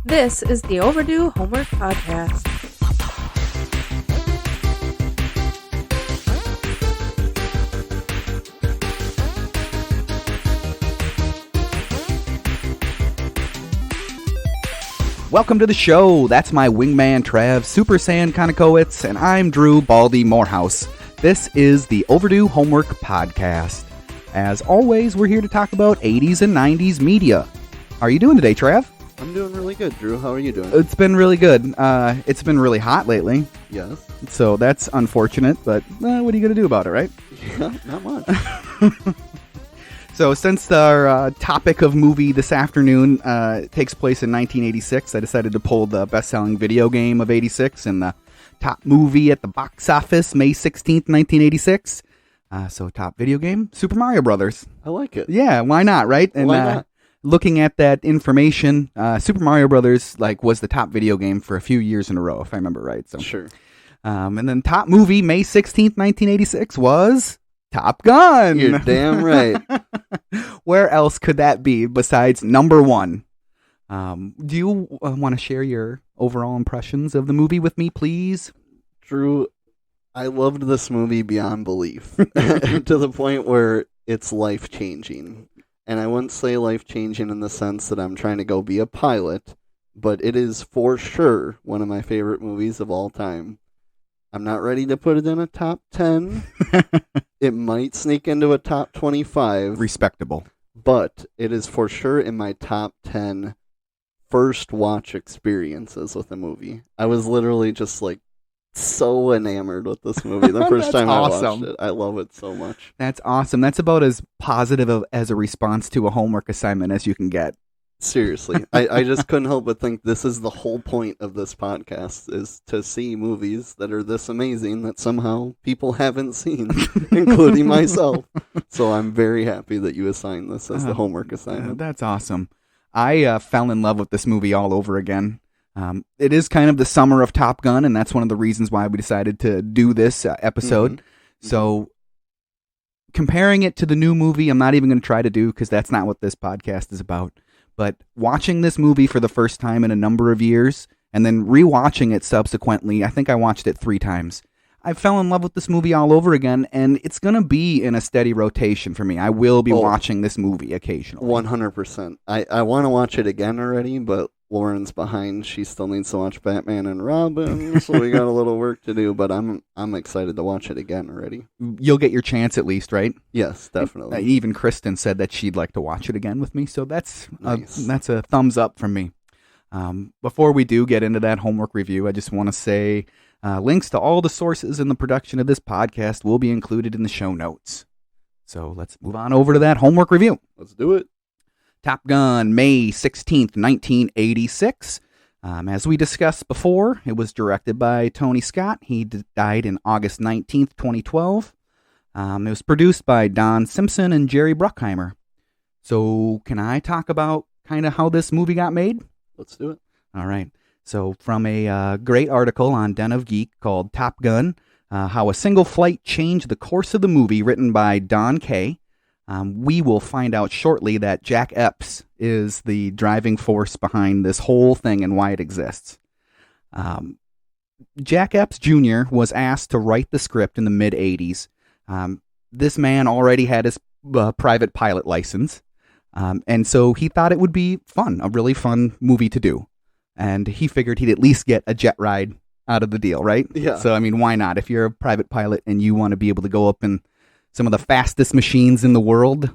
This is the Overdue Homework Podcast. Welcome to the show. That's my wingman Trav, Super Saiyan Konakowitz, and I'm Drew Baldy Morehouse. This is the Overdue Homework Podcast. As always, we're here to talk about 80s and 90s media. How are you doing today, Trav? I'm doing really good, Drew. How are you doing? It's been really good. It's been really hot lately. Yes. So that's unfortunate, but what are you going to do about it, right? Yeah, not much. So since our topic of movie this afternoon takes place in 1986, I decided to pull the best-selling video game of 86 and the top movie at the box office, May 16th, 1986. So top video game, Super Mario Brothers. I like it. Yeah, why not, right? And, why not? Looking at that information, Super Mario Brothers was the top video game for a few years in a row, if I remember right. So sure. And then top movie, May 16th, 1986, was Top Gun. You're damn right. Where else could that be besides number one? Do you want to share your overall impressions of the movie with me, please? Drew, I loved this movie beyond belief to the point where it's life-changing. And I wouldn't say life-changing in the sense that I'm trying to go be a pilot, but it is for sure one of my favorite movies of all time. I'm not ready to put it in a top 10. It might sneak into a top 25. Respectable. But it is for sure in my top 10 first watch experiences with a movie. I was literally just so enamored with this movie the first time I watched it. I love it so much. That's awesome. That's about as positive as a response to a homework assignment as you can get. Seriously. I just couldn't help but think this is the whole point of this podcast, is to see movies that are this amazing that somehow people haven't seen, including myself. So I'm very happy that you assigned this as the homework assignment. That's awesome. I fell in love with this movie all over again. It is kind of the summer of Top Gun, and that's one of the reasons why we decided to do this episode. Mm-hmm. So comparing it to the new movie, I'm not even going to try to do, because that's not what this podcast is about. But watching this movie for the first time in a number of years, and then rewatching it subsequently, I think I watched it 3 times. I fell in love with this movie all over again, and it's going to be in a steady rotation for me. I will be watching this movie occasionally. 100%. I want to watch it again already, but Lauren's behind. She still needs to watch Batman and Robin, so we got a little work to do, but I'm excited to watch it again already. You'll get your chance at least, right? Yes, definitely. Even Kristen said that she'd like to watch it again with me, so that's a thumbs up from me. Before we do get into that homework review, I just want to say links to all the sources in the production of this podcast will be included in the show notes. So let's move on over to that homework review. Let's do it. Top Gun, May 16th, 1986. As we discussed before, it was directed by Tony Scott. He died in August 19th, 2012. It was produced by Don Simpson and Jerry Bruckheimer. So can I talk about kind of how this movie got made? Let's do it. All right. So from a great article on Den of Geek called Top Gun, How a Single Flight Changed the Course of the Movie, written by Don Kay. We will find out shortly that Jack Epps is the driving force behind this whole thing and why it exists. Jack Epps Jr. was asked to write the script in the mid-'80s. This man already had his private pilot license, and so he thought it would be fun, a really fun movie to do. And he figured he'd at least get a jet ride out of the deal, right? Yeah. So, I mean, why not? If you're a private pilot and you want to be able to go up in some of the fastest machines in the world,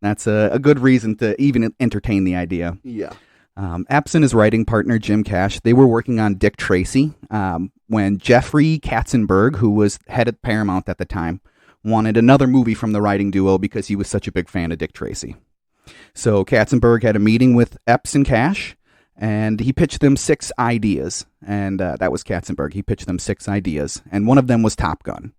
that's a good reason to even entertain the idea. Yeah. Epps and his writing partner, Jim Cash, they were working on Dick Tracy when Jeffrey Katzenberg, who was head at Paramount at the time, wanted another movie from the writing duo because he was such a big fan of Dick Tracy. So Katzenberg had a meeting with Epps and Cash, and he pitched them 6 ideas. And that was Katzenberg. He pitched them 6 ideas, and one of them was Top Gun.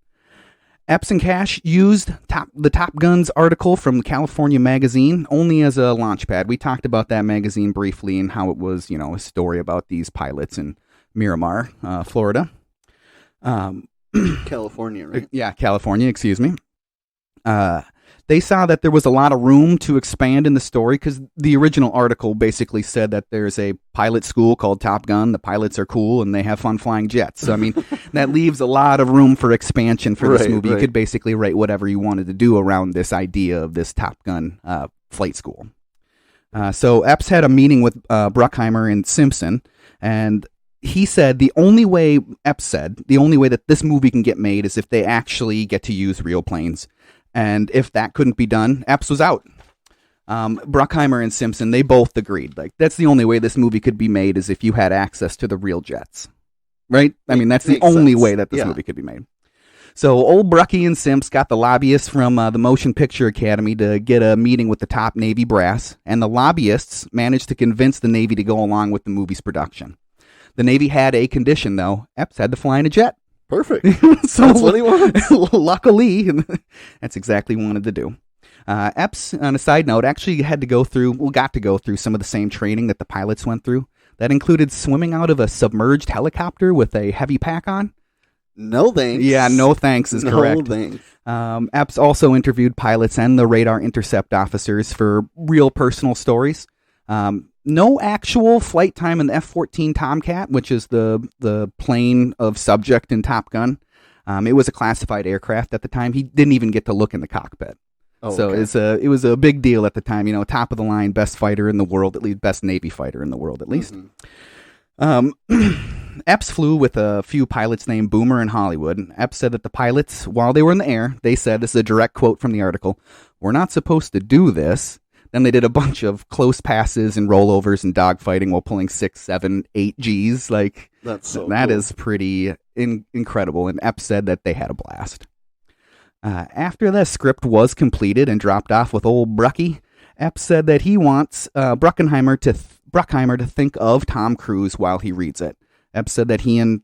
Epps and Cash used the Top Gun's article from California Magazine only as a launchpad. We talked about that magazine briefly and how it was, a story about these pilots in Miramar, Florida. California, right? Yeah, California, excuse me. They saw that there was a lot of room to expand in the story because the original article basically said that there's a pilot school called Top Gun. The pilots are cool and they have fun flying jets. So, I mean, that leaves a lot of room for expansion for this movie. You could basically write whatever you wanted to do around this idea of this Top Gun flight school. So Epps had a meeting with Bruckheimer and Simpson, and he said Epps said the only way that this movie can get made is if they actually get to use real planes. And if that couldn't be done, Epps was out. Bruckheimer and Simpson, they both agreed. Like, that's the only way this movie could be made is if you had access to the real jets. Right? I mean, that's the only way that this movie could be made. So old Brucky and Simps got the lobbyists from the Motion Picture Academy to get a meeting with the top Navy brass, and the lobbyists managed to convince the Navy to go along with the movie's production. The Navy had a condition, though. Epps had to fly in a jet. Perfect. So that's what he wants. Luckily, that's exactly what he wanted to do. Epps, on a side note, actually got to go through some of the same training that the pilots went through. That included swimming out of a submerged helicopter with a heavy pack on. No thanks. Yeah, no thanks is correct. No thanks. Epps also interviewed pilots and the radar intercept officers for real personal stories. No actual flight time in the F-14 Tomcat, which is the plane of subject in Top Gun. It was a classified aircraft at the time. He didn't even get to look in the cockpit. Oh, so okay. it was a big deal at the time. You know, top of the line, best fighter in the world, at least best Navy fighter in the world, at least. Epps flew with a few pilots named Boomer and Hollywood. Epps said that the pilots, while they were in the air, they said, this is a direct quote from the article, "We're not supposed to do this." Then they did a bunch of close passes and rollovers and dogfighting while pulling 6, 7, 8 Gs. Like, that's so that cool. is pretty incredible. And Epps said that they had a blast. After the script was completed and dropped off with old Brucky, Epps said that he wants Bruckheimer to think of Tom Cruise while he reads it. Epps said that he and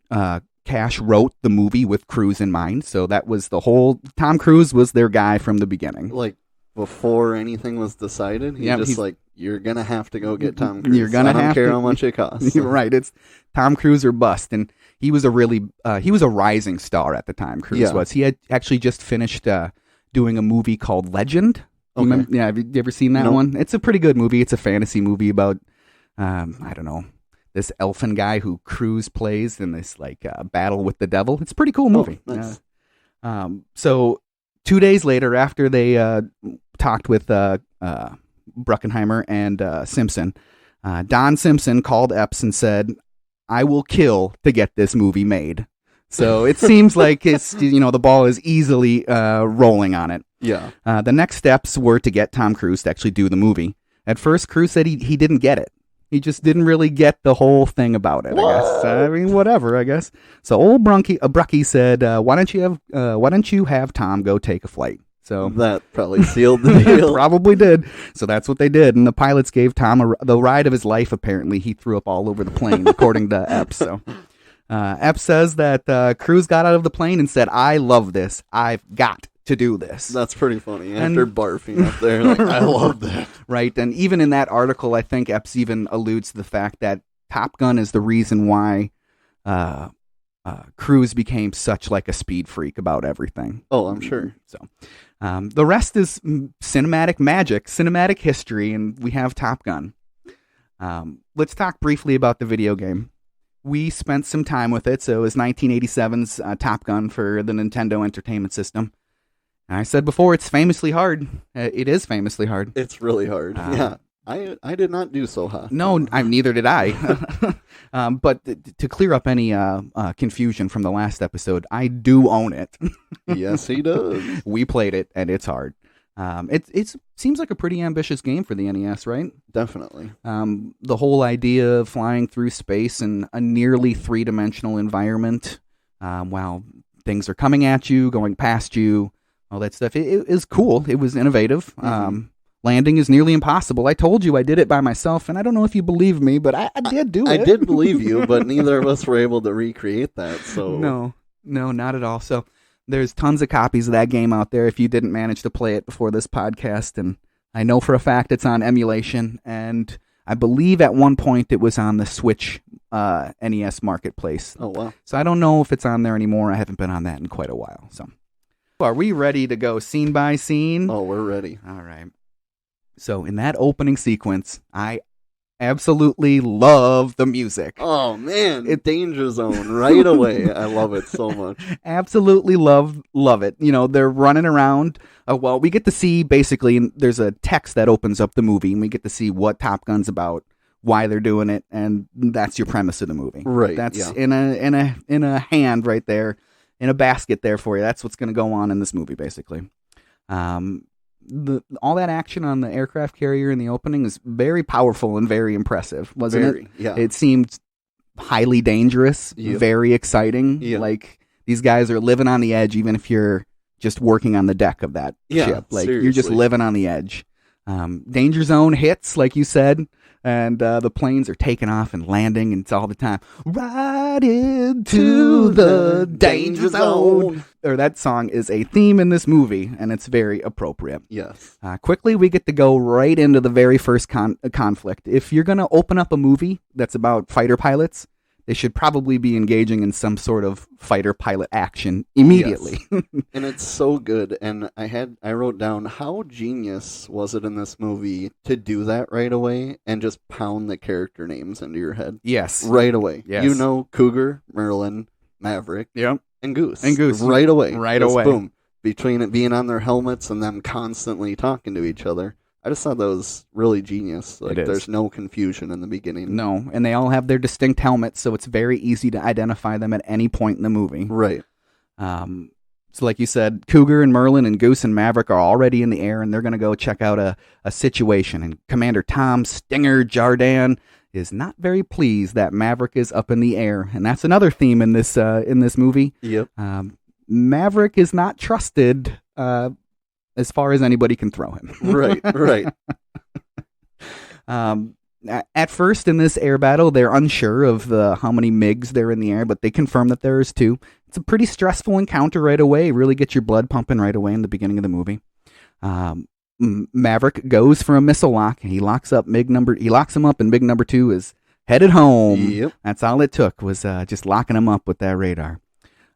Cash wrote the movie with Cruise in mind. So that was Tom Cruise was their guy from the beginning. Like, before anything was decided, you're going to have to go get Tom Cruise. You're gonna I don't have care to, how much it costs. You're right. It's Tom Cruise or bust. And he was a rising star at the time, Cruise was. He had actually just finished doing a movie called Legend. Okay. Have you ever seen that one? It's a pretty good movie. It's a fantasy movie about, I don't know, this elfin guy who Cruise plays in this battle with the devil. It's a pretty cool movie. Nice. So 2 days later, after they talked with Bruckheimer and Simpson, Don Simpson called Epps and said, "I will kill to get this movie made." So it seems like the ball is easily rolling on it. Yeah. The next steps were to get Tom Cruise to actually do the movie. At first, Cruise said he didn't get it. He just didn't really get the whole thing about it, I guess. I mean, whatever, I guess. So old Brucky said, "Why don't you have Tom go take a flight?" So that probably sealed the deal. Probably did. So that's what they did. And the pilots gave Tom the ride of his life, apparently. He threw up all over the plane, according to Epps. So Epps says that Cruise got out of the plane and said, "I love this. I've got to do this." That's pretty funny. After barfing up there, like, I love that. Right. And even in that article, I think Epps even alludes to the fact that Top Gun is the reason why Cruise became such like a speed freak about everything. Oh, I'm sure. So the rest is cinematic magic, cinematic history, and we have Top Gun. Let's talk briefly about the video game. We spent some time with it. So it was 1987's Top Gun for the Nintendo Entertainment System. I said before, it's famously hard. It is famously hard. It's really hard. Yeah. I did not do so hot. No, neither did I. But to clear up any confusion from the last episode, I do own it. Yes, he does. We played it, and it's hard. It seems like a pretty ambitious game for the NES, right? Definitely. The whole idea of flying through space in a nearly three-dimensional environment while things are coming at you, going past you, all that stuff. It is cool. It was innovative. Mm-hmm. Landing is nearly impossible. I told you I did it by myself, and I don't know if you believe me, but I did do it. I did believe you, but neither of us were able to recreate that. So No, not at all. So there's tons of copies of that game out there if you didn't manage to play it before this podcast, and I know for a fact it's on emulation, and I believe at one point it was on the Switch NES Marketplace. Oh, wow. So I don't know if it's on there anymore. I haven't been on that in quite a while. So Are we ready to go scene by scene? Oh, we're ready. All right. So in that opening sequence, I absolutely love the music. Oh, man. Danger Zone right away. I love it so much. Absolutely love it. You know, they're running around. Well, we get to see basically, there's a text that opens up the movie, and we get to see what Top Gun's about, why they're doing it, and that's your premise of the movie. Right. That's in a hand right there, in a basket there for you. That's what's going to go on in this movie, basically. All that action on the aircraft carrier in the opening is very powerful and very impressive, wasn't it? Yeah. It seemed highly dangerous, Yep. very exciting. Yep. Like, these guys are living on the edge, even if you're just working on the deck of that ship. Like, you're just seriously. living on the edge. Danger zone hits, like you said, and the planes are taking off and landing, and it's all the time, right into the danger zone. Or that song is a theme in this movie, and it's very appropriate. Yes. Quickly, we get to go right into the very first conflict. If you're going to open up a movie that's about fighter pilots, they should probably be engaging in some sort of fighter pilot action immediately. Yes. And it's so good. And I wrote down, how genius was it in this movie to do that right away and just pound the character names into your head? Yes. Right away. Yes. You know, Cougar, Merlin, Maverick, Yep. and Goose. Right away. Just away. Boom. Between it being on their helmets and them constantly talking to each other. I just thought that was really genius. Like, It is. there's no confusion in the beginning. No, and they all have their distinct helmets, so it's very easy to identify them at any point in the movie. Right. So like you said, Cougar and Merlin and Goose and Maverick are already in the air, and they're going to go check out a situation. And Commander Tom Stinger Jardan is not very pleased that Maverick is up in the air, and that's another theme in this movie. Yep. Maverick is not trusted as far as anybody can throw him. Right. At first in this air battle, they're unsure of how many MiGs there are in the air, but they confirm that there is 2. It's a pretty stressful encounter right away. Really gets your blood pumping right away in the beginning of the movie. Maverick goes for a missile lock, and he locks him up, and MiG number 2 is headed home. Yep. That's all it took, was just locking him up with that radar.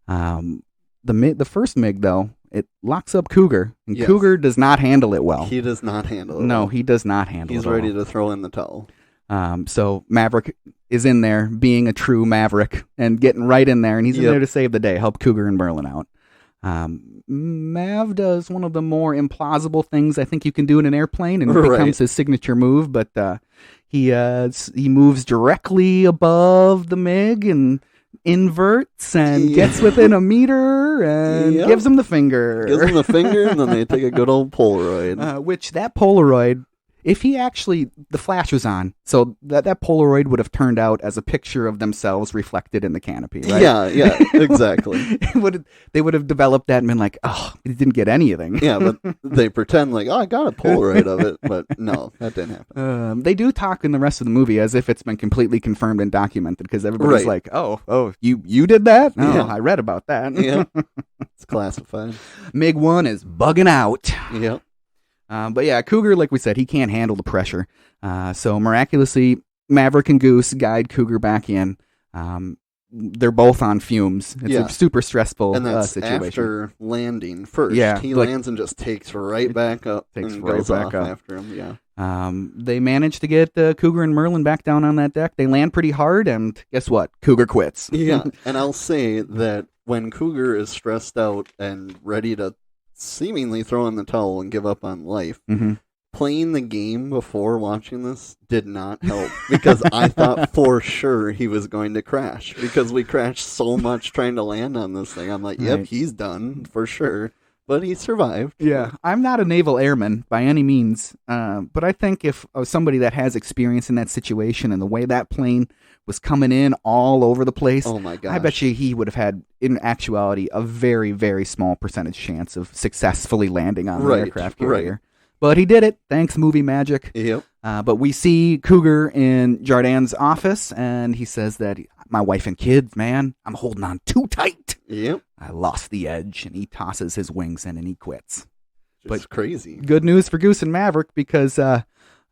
The first MiG, though, it locks up Cougar, and Yes. Cougar does not handle it well. He does not handle it. No, well. he does not handle He's it ready well. to throw in the towel. So Maverick is in there, being a true Maverick, and getting right in there, and he's in Yep. there to save the day, help Cougar and Merlin out. Mav does one of the more implausible things I think you can do in an airplane, and it Right. becomes his signature move, but he moves directly above the MiG and inverts and gets within a meter and Yep. gives him the finger. Gives him the finger, and then they take a good old Polaroid. Which that Polaroid, if the flash was on, so that Polaroid would have turned out as a picture of themselves reflected in the canopy, right? Yeah, exactly. They would have developed that and been like, oh, it didn't get anything. Yeah, but they pretend like, oh, I got a Polaroid of it, but no, that didn't happen. They do talk in the rest of the movie as if it's been completely confirmed and documented, because everybody's Right. like, oh, you did that? Oh, Yeah. I read about that. Yeah, it's classified. MiG-1 is bugging out. Yep. But yeah, Cougar, like we said, he can't handle the pressure. So miraculously, Maverick and Goose guide Cougar back in. They're both on fumes. It's Yeah. a super stressful And that's situation. after landing first. Yeah, He like- lands and just takes right back up Takes and right goes back off up. after him. Yeah. They manage to get Cougar and Merlin back down on that deck. They land pretty hard, and guess what? Cougar quits. Yeah, and I'll say that when Cougar is stressed out and ready to seemingly throw in the towel and give up on life, Mhm. playing the game before watching this did not help, because I thought for sure he was going to crash, because we crashed so much trying to land on this thing. I'm like, yep, Right. he's done for sure. But he survived. Yeah, I'm not a naval airman by any means, but I think if somebody that has experience in that situation and the way that plane was coming in all over the place, Oh my gosh. I bet you he would have had, in actuality, a very, very small percentage chance of successfully landing on the Right, aircraft carrier. But he did it, thanks movie magic. Yep. But we see Cougar in Jardan's office, and he says that, my wife and kids, man, I'm holding on too tight. Yep. I lost the edge, and he tosses his wings in and he quits. Just crazy. Good news for Goose and Maverick, because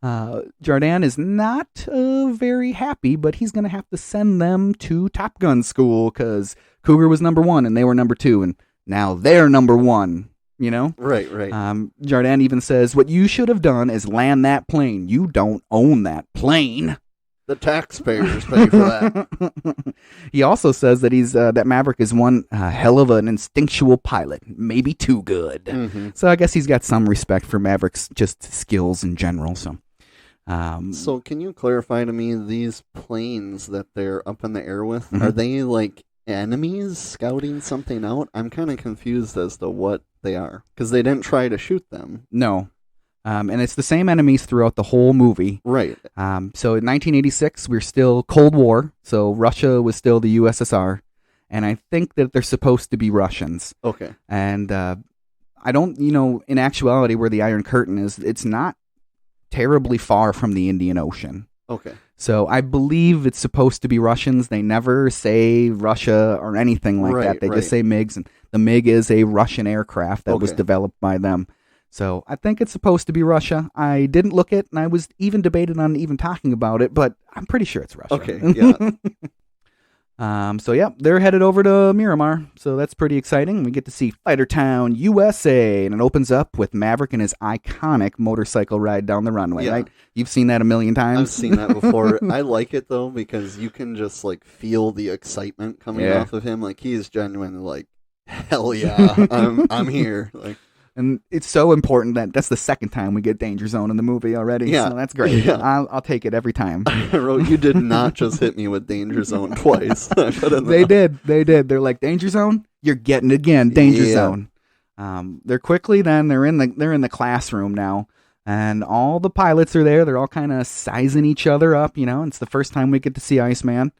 Jardan is not very happy, but he's going to have to send them to Top Gun school, because Cougar was number 1 and they were number 2, and Now they're number one, you know? Right. Jardin even says, what you should have done is land that plane. You don't own that plane. The taxpayers pay for that. He also says that that Maverick is one hell of an instinctual pilot, maybe too good. Mm-hmm. So I guess he's got some respect for Maverick's just skills in general. So can you clarify to me, these planes that they're up in the air with, Mm-hmm. are they like enemies scouting something out? I'm kind of confused as to what they are, because they didn't try to shoot them. No. And it's the same enemies throughout the whole movie. Right. So in 1986, we're still Cold War. So Russia was still the USSR. And I think that they're supposed to be Russians. Okay. And I don't, in actuality, where the Iron Curtain is, it's not terribly far from the Indian Ocean. Okay. So I believe it's supposed to be Russians. They never say Russia or anything like that. They just say MiGs. And the MiG is a Russian aircraft that was developed by them. So I think it's supposed to be Russia. I didn't look it, and I was even debated on even talking about it, but I'm pretty sure it's Russia. Okay, yeah. So yeah, they're headed over to Miramar, so that's pretty exciting. We get to see Fighter Town, USA, and it opens up with Maverick and his iconic motorcycle ride down the runway, right? You've seen that a million times. I've seen that before. I like it, though, because you can just, like, feel the excitement coming off of him. Like, he is genuinely like, hell yeah, I'm here. Like, and it's so important that's the second time we get Danger Zone in the movie already. Yeah. So that's great. Yeah. I'll take it every time. I wrote, you did not just hit me with Danger Zone twice. They did. They're like, Danger Zone? You're getting it again. Danger Zone. They're in the classroom now. And all the pilots are there. They're all kind of sizing each other up, It's the first time we get to see Iceman.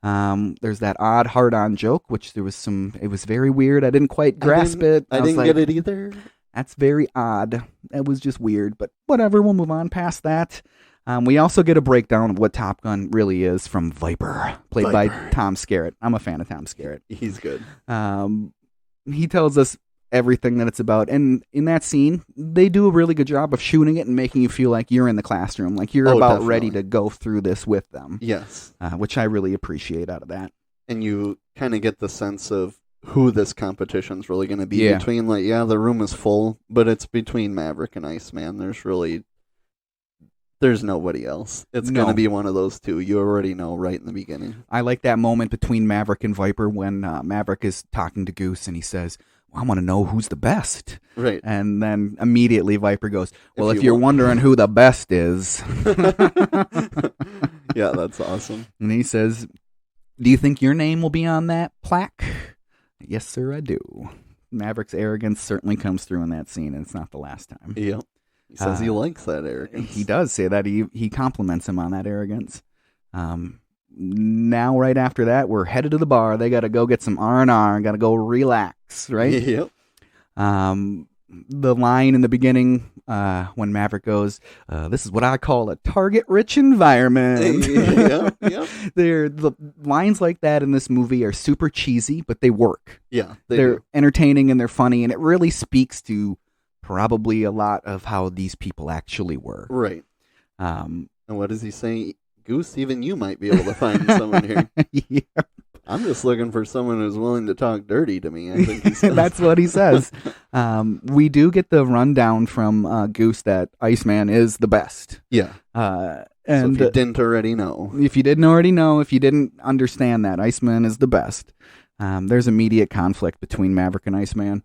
There's that odd hard-on joke, which it was very weird. I didn't quite grasp it. I didn't get it either. That's very odd. It was just weird, but whatever. We'll move on past that. We also get a breakdown of what Top Gun really is from Viper, played by Tom Skerrit. I'm a fan of Tom Skerrit. He's good. He tells us everything that it's about. And in that scene, they do a really good job of shooting it and making you feel like you're in the classroom, like you're about ready to go through this with them. Yes. Which I really appreciate out of that. And you kind of get the sense of who this competition's really going to be between. Like, the room is full, but it's between Maverick and Iceman. There's nobody else. It's going to be one of those two. You already know right in the beginning. I like that moment between Maverick and Viper when Maverick is talking to Goose and he says, I want to know who's the best. Right. And then immediately Viper goes, well, if you're wondering who the best is. Yeah, that's awesome. And he says, do you think your name will be on that plaque? Yes, sir, I do. Maverick's arrogance certainly comes through in that scene, and it's not the last time. Yep. He says he likes that arrogance. He does say that. He compliments him on that arrogance. Now, right after that, we're headed to the bar. They got to go get some R&R. Got to go relax, right? Yep. The line in the beginning when Maverick goes, this is what I call a target-rich environment. Yep. The lines like that in this movie are super cheesy, but they work. Yeah, they're entertaining and they're funny, and it really speaks to probably a lot of how these people actually were. Right. And what does he say? Goose, even you might be able to find someone here. Yeah. I'm just looking for someone who's willing to talk dirty to me, I think he says. That's what he says. We do get the rundown from Goose that Iceman is the best. Yeah. And so if you didn't already know. If you didn't already know, if you didn't understand that, Iceman is the best. There's immediate conflict between Maverick and Iceman.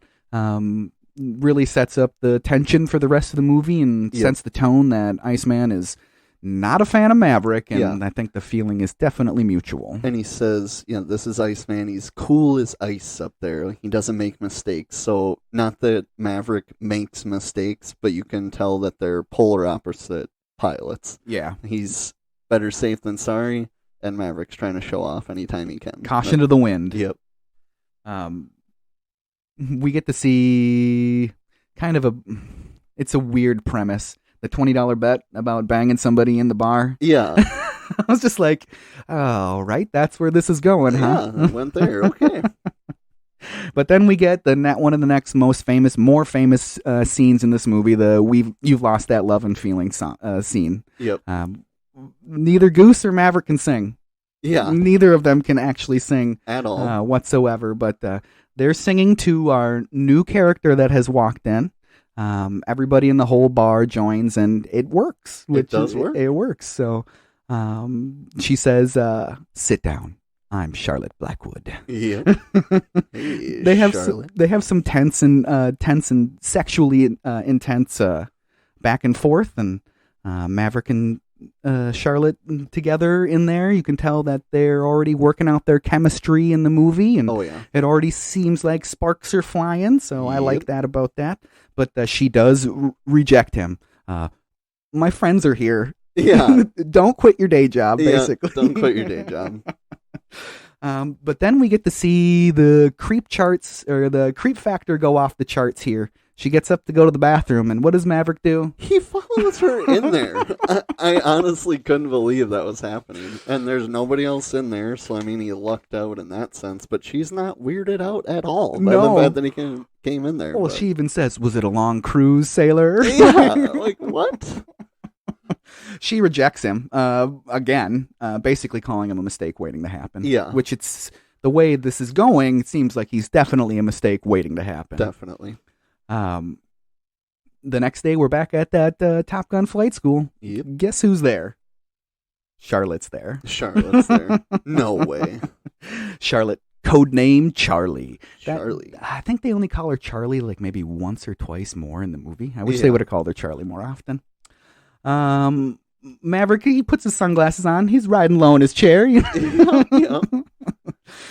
Really sets up the tension for the rest of the movie and sets the tone that Iceman is not a fan of Maverick, and I think the feeling is definitely mutual. And he says, this is Iceman. He's cool as ice up there. He doesn't make mistakes. So not that Maverick makes mistakes, but you can tell that they're polar opposite pilots. Yeah. He's better safe than sorry, and Maverick's trying to show off anytime he can. Caution to the wind. Yep. We get to see kind of it's a weird premise. The $20 bet about banging somebody in the bar. Yeah. I was just like, oh, right, that's where this is going, huh? Yeah, went there. Okay. But then we get one of the next more famous scenes in this movie, You've Lost That Love and Feeling scene. Yep. Neither Goose or Maverick can sing. Yeah. Neither of them can actually sing at all whatsoever, but they're singing to our new character that has walked in. Everybody in the whole bar joins, and it works. It does work. It works. So she says, sit down. I'm Charlotte Blackwood. Yeah. Hey, they have Charlotte. they have some tense and sexually intense back and forth, and Maverick and Charlotte together in there. You can tell that they're already working out their chemistry in the movie, and it already seems like sparks are flying. So I like that about that. But she does reject him. My friends are here. Yeah. Don't quit your day job, basically. Don't quit your day job. But then we get to see the creep charts, or the creep factor, go off the charts here. She gets up to go to the bathroom, and what does Maverick do? He follows her in there. I honestly couldn't believe that was happening. And there's nobody else in there, so I mean, he lucked out in that sense. But she's not weirded out at all by the fact that he came in there. Well, she even says, was it a long cruise, sailor? Yeah, like, what? She rejects him, again, basically calling him a mistake waiting to happen. Yeah. Which it's, the way this is going, it seems like he's definitely a mistake waiting to happen. Definitely. The next day, we're back at that Top Gun flight school. Yep. Guess who's there? Charlotte's there. Charlotte's there. No way. Charlotte, codename Charlie. Charlie. I think they only call her Charlie like maybe once or twice more in the movie. I wish they would have called her Charlie more often. Maverick, he puts his sunglasses on. He's riding low in his chair. You know? Yeah.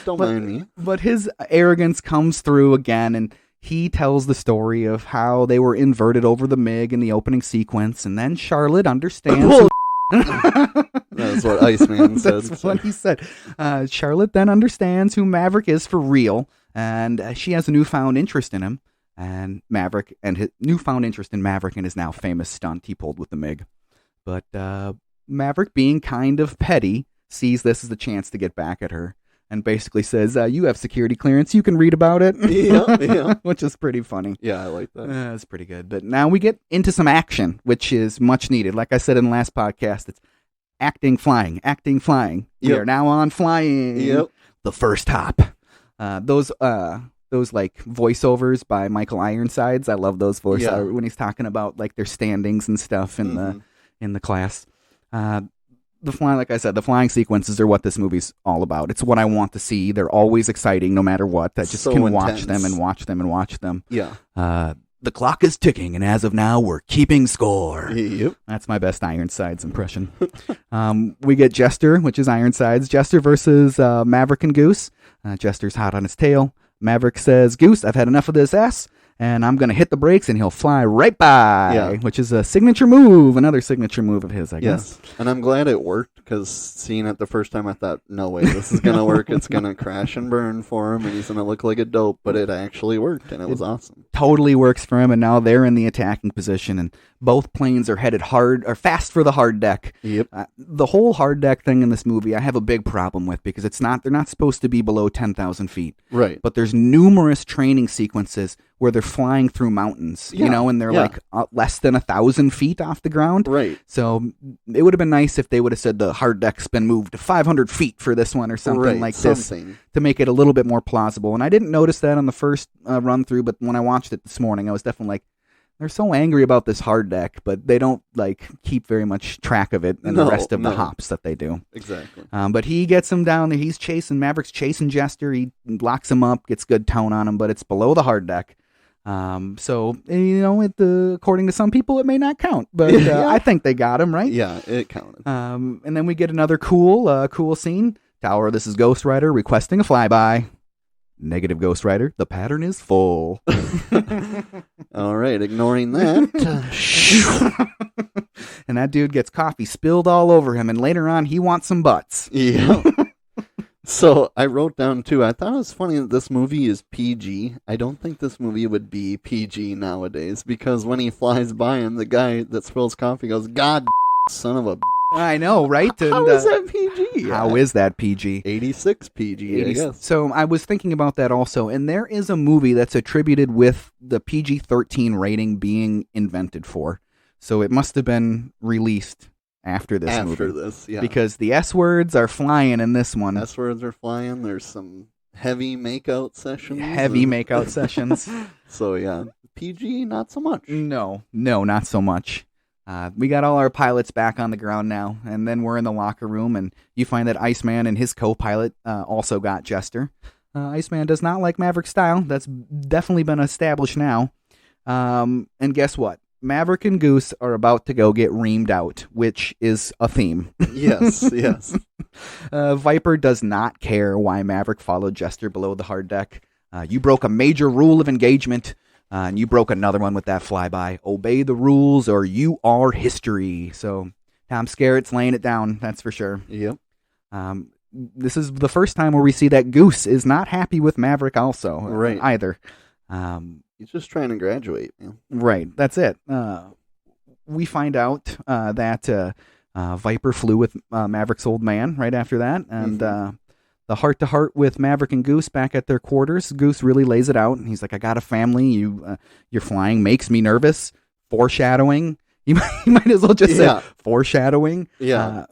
Don't mind me. But his arrogance comes through again, and he tells the story of how they were inverted over the MiG in the opening sequence, and then Charlotte understands. That's what Iceman said. That's what he said. Charlotte then understands who Maverick is for real, and she has a newfound interest in him. And Maverick, and his newfound interest in Maverick and his now famous stunt he pulled with the MiG. But Maverick, being kind of petty, sees this as a chance to get back at her, and basically says, you have security clearance, you can read about it. Yeah. Which is pretty funny. Yeah, I like that. It's pretty good. But now we get into some action, which is much needed. Like I said in the last podcast, it's acting, flying. We are now on flying. Yep. The first hop. Those like voiceovers by Michael Ironsides. I love those voiceovers when he's talking about like their standings and stuff in the class. The flying, like I said, the flying sequences are what this movie's all about. It's what I want to see. They're always exciting, no matter what. I just can watch them and watch them and watch them. Yeah. The clock is ticking, and as of now, we're keeping score. Yep. That's my best Ironsides impression. We get Jester, which is Ironsides. Jester versus Maverick and Goose. Jester's hot on his tail. Maverick says, Goose, I've had enough of this ass, and I'm going to hit the brakes, and he'll fly right by, which is a signature move, another signature move of his, I guess. Yes, and I'm glad it worked, because seeing it the first time, I thought, no way, this is going to work. It's going to crash and burn for him, and he's going to look like a dope, but it actually worked, and it was awesome. Totally works for him, and now they're in the attacking position, and both planes are headed fast for the hard deck. Yep. The whole hard deck thing in this movie, I have a big problem with, because they're not supposed to be below 10,000 feet. Right. But there's numerous training sequences where they're flying through mountains, and they're like less than 1,000 feet off the ground. Right. So it would have been nice if they would have said the hard deck's been moved to 500 feet for this one or something this to make it a little bit more plausible. And I didn't notice that on the first run through, but when I watched it this morning, I was definitely like, they're so angry about this hard deck, but they don't like keep very much track of it in the rest of the hops that they do. Exactly. But he gets him down there. Maverick's chasing Jester. He locks him up, gets good tone on him, but it's below the hard deck. So, according to some people, it may not count, but I think they got him, right? Yeah, it counted. And then we get another cool scene. Tower, this is Ghost Rider requesting a flyby. Negative Ghost Rider, the pattern is full. All right, ignoring that. And that dude gets coffee spilled all over him, and later on, he wants some butts. Yeah. So I wrote down, too, I thought it was funny that this movie is PG. I don't think this movie would be PG nowadays, because when he flies by him, the guy that spills coffee goes, God, son of a... I know, right? How is that PG? How is that PG? 86 PG, I guess. So I was thinking about that also, and there is a movie that's attributed with the PG-13 rating being invented for. So it must have been released after this movie. After this, yeah. Because the S-words are flying in this one. S-words are flying. There's some heavy makeout sessions. Heavy makeout sessions. So yeah, PG, not so much. No, not so much. We got all our pilots back on the ground now, and then we're in the locker room, and you find that Iceman and his co-pilot also got Jester. Iceman does not like Maverick's style. That's definitely been established now. And guess what? Maverick and Goose are about to go get reamed out, which is a theme. Yes. Viper does not care why Maverick followed Jester below the hard deck. You broke a major rule of engagement, and you broke another one with that flyby. Obey the rules or you are history. So Tom Skerritt's laying it down, that's for sure. Yep. This is the first time where we see that Goose is not happy with Maverick also, right. either. He's just trying to graduate, man. Right, that's it. We find out that Viper flew with Maverick's old man right after that, and the heart-to-heart with Maverick and Goose back at their quarters. Goose really lays it out, and he's like, I got a family, you're flying makes me nervous. Foreshadowing. You might as well just say foreshadowing. Yeah.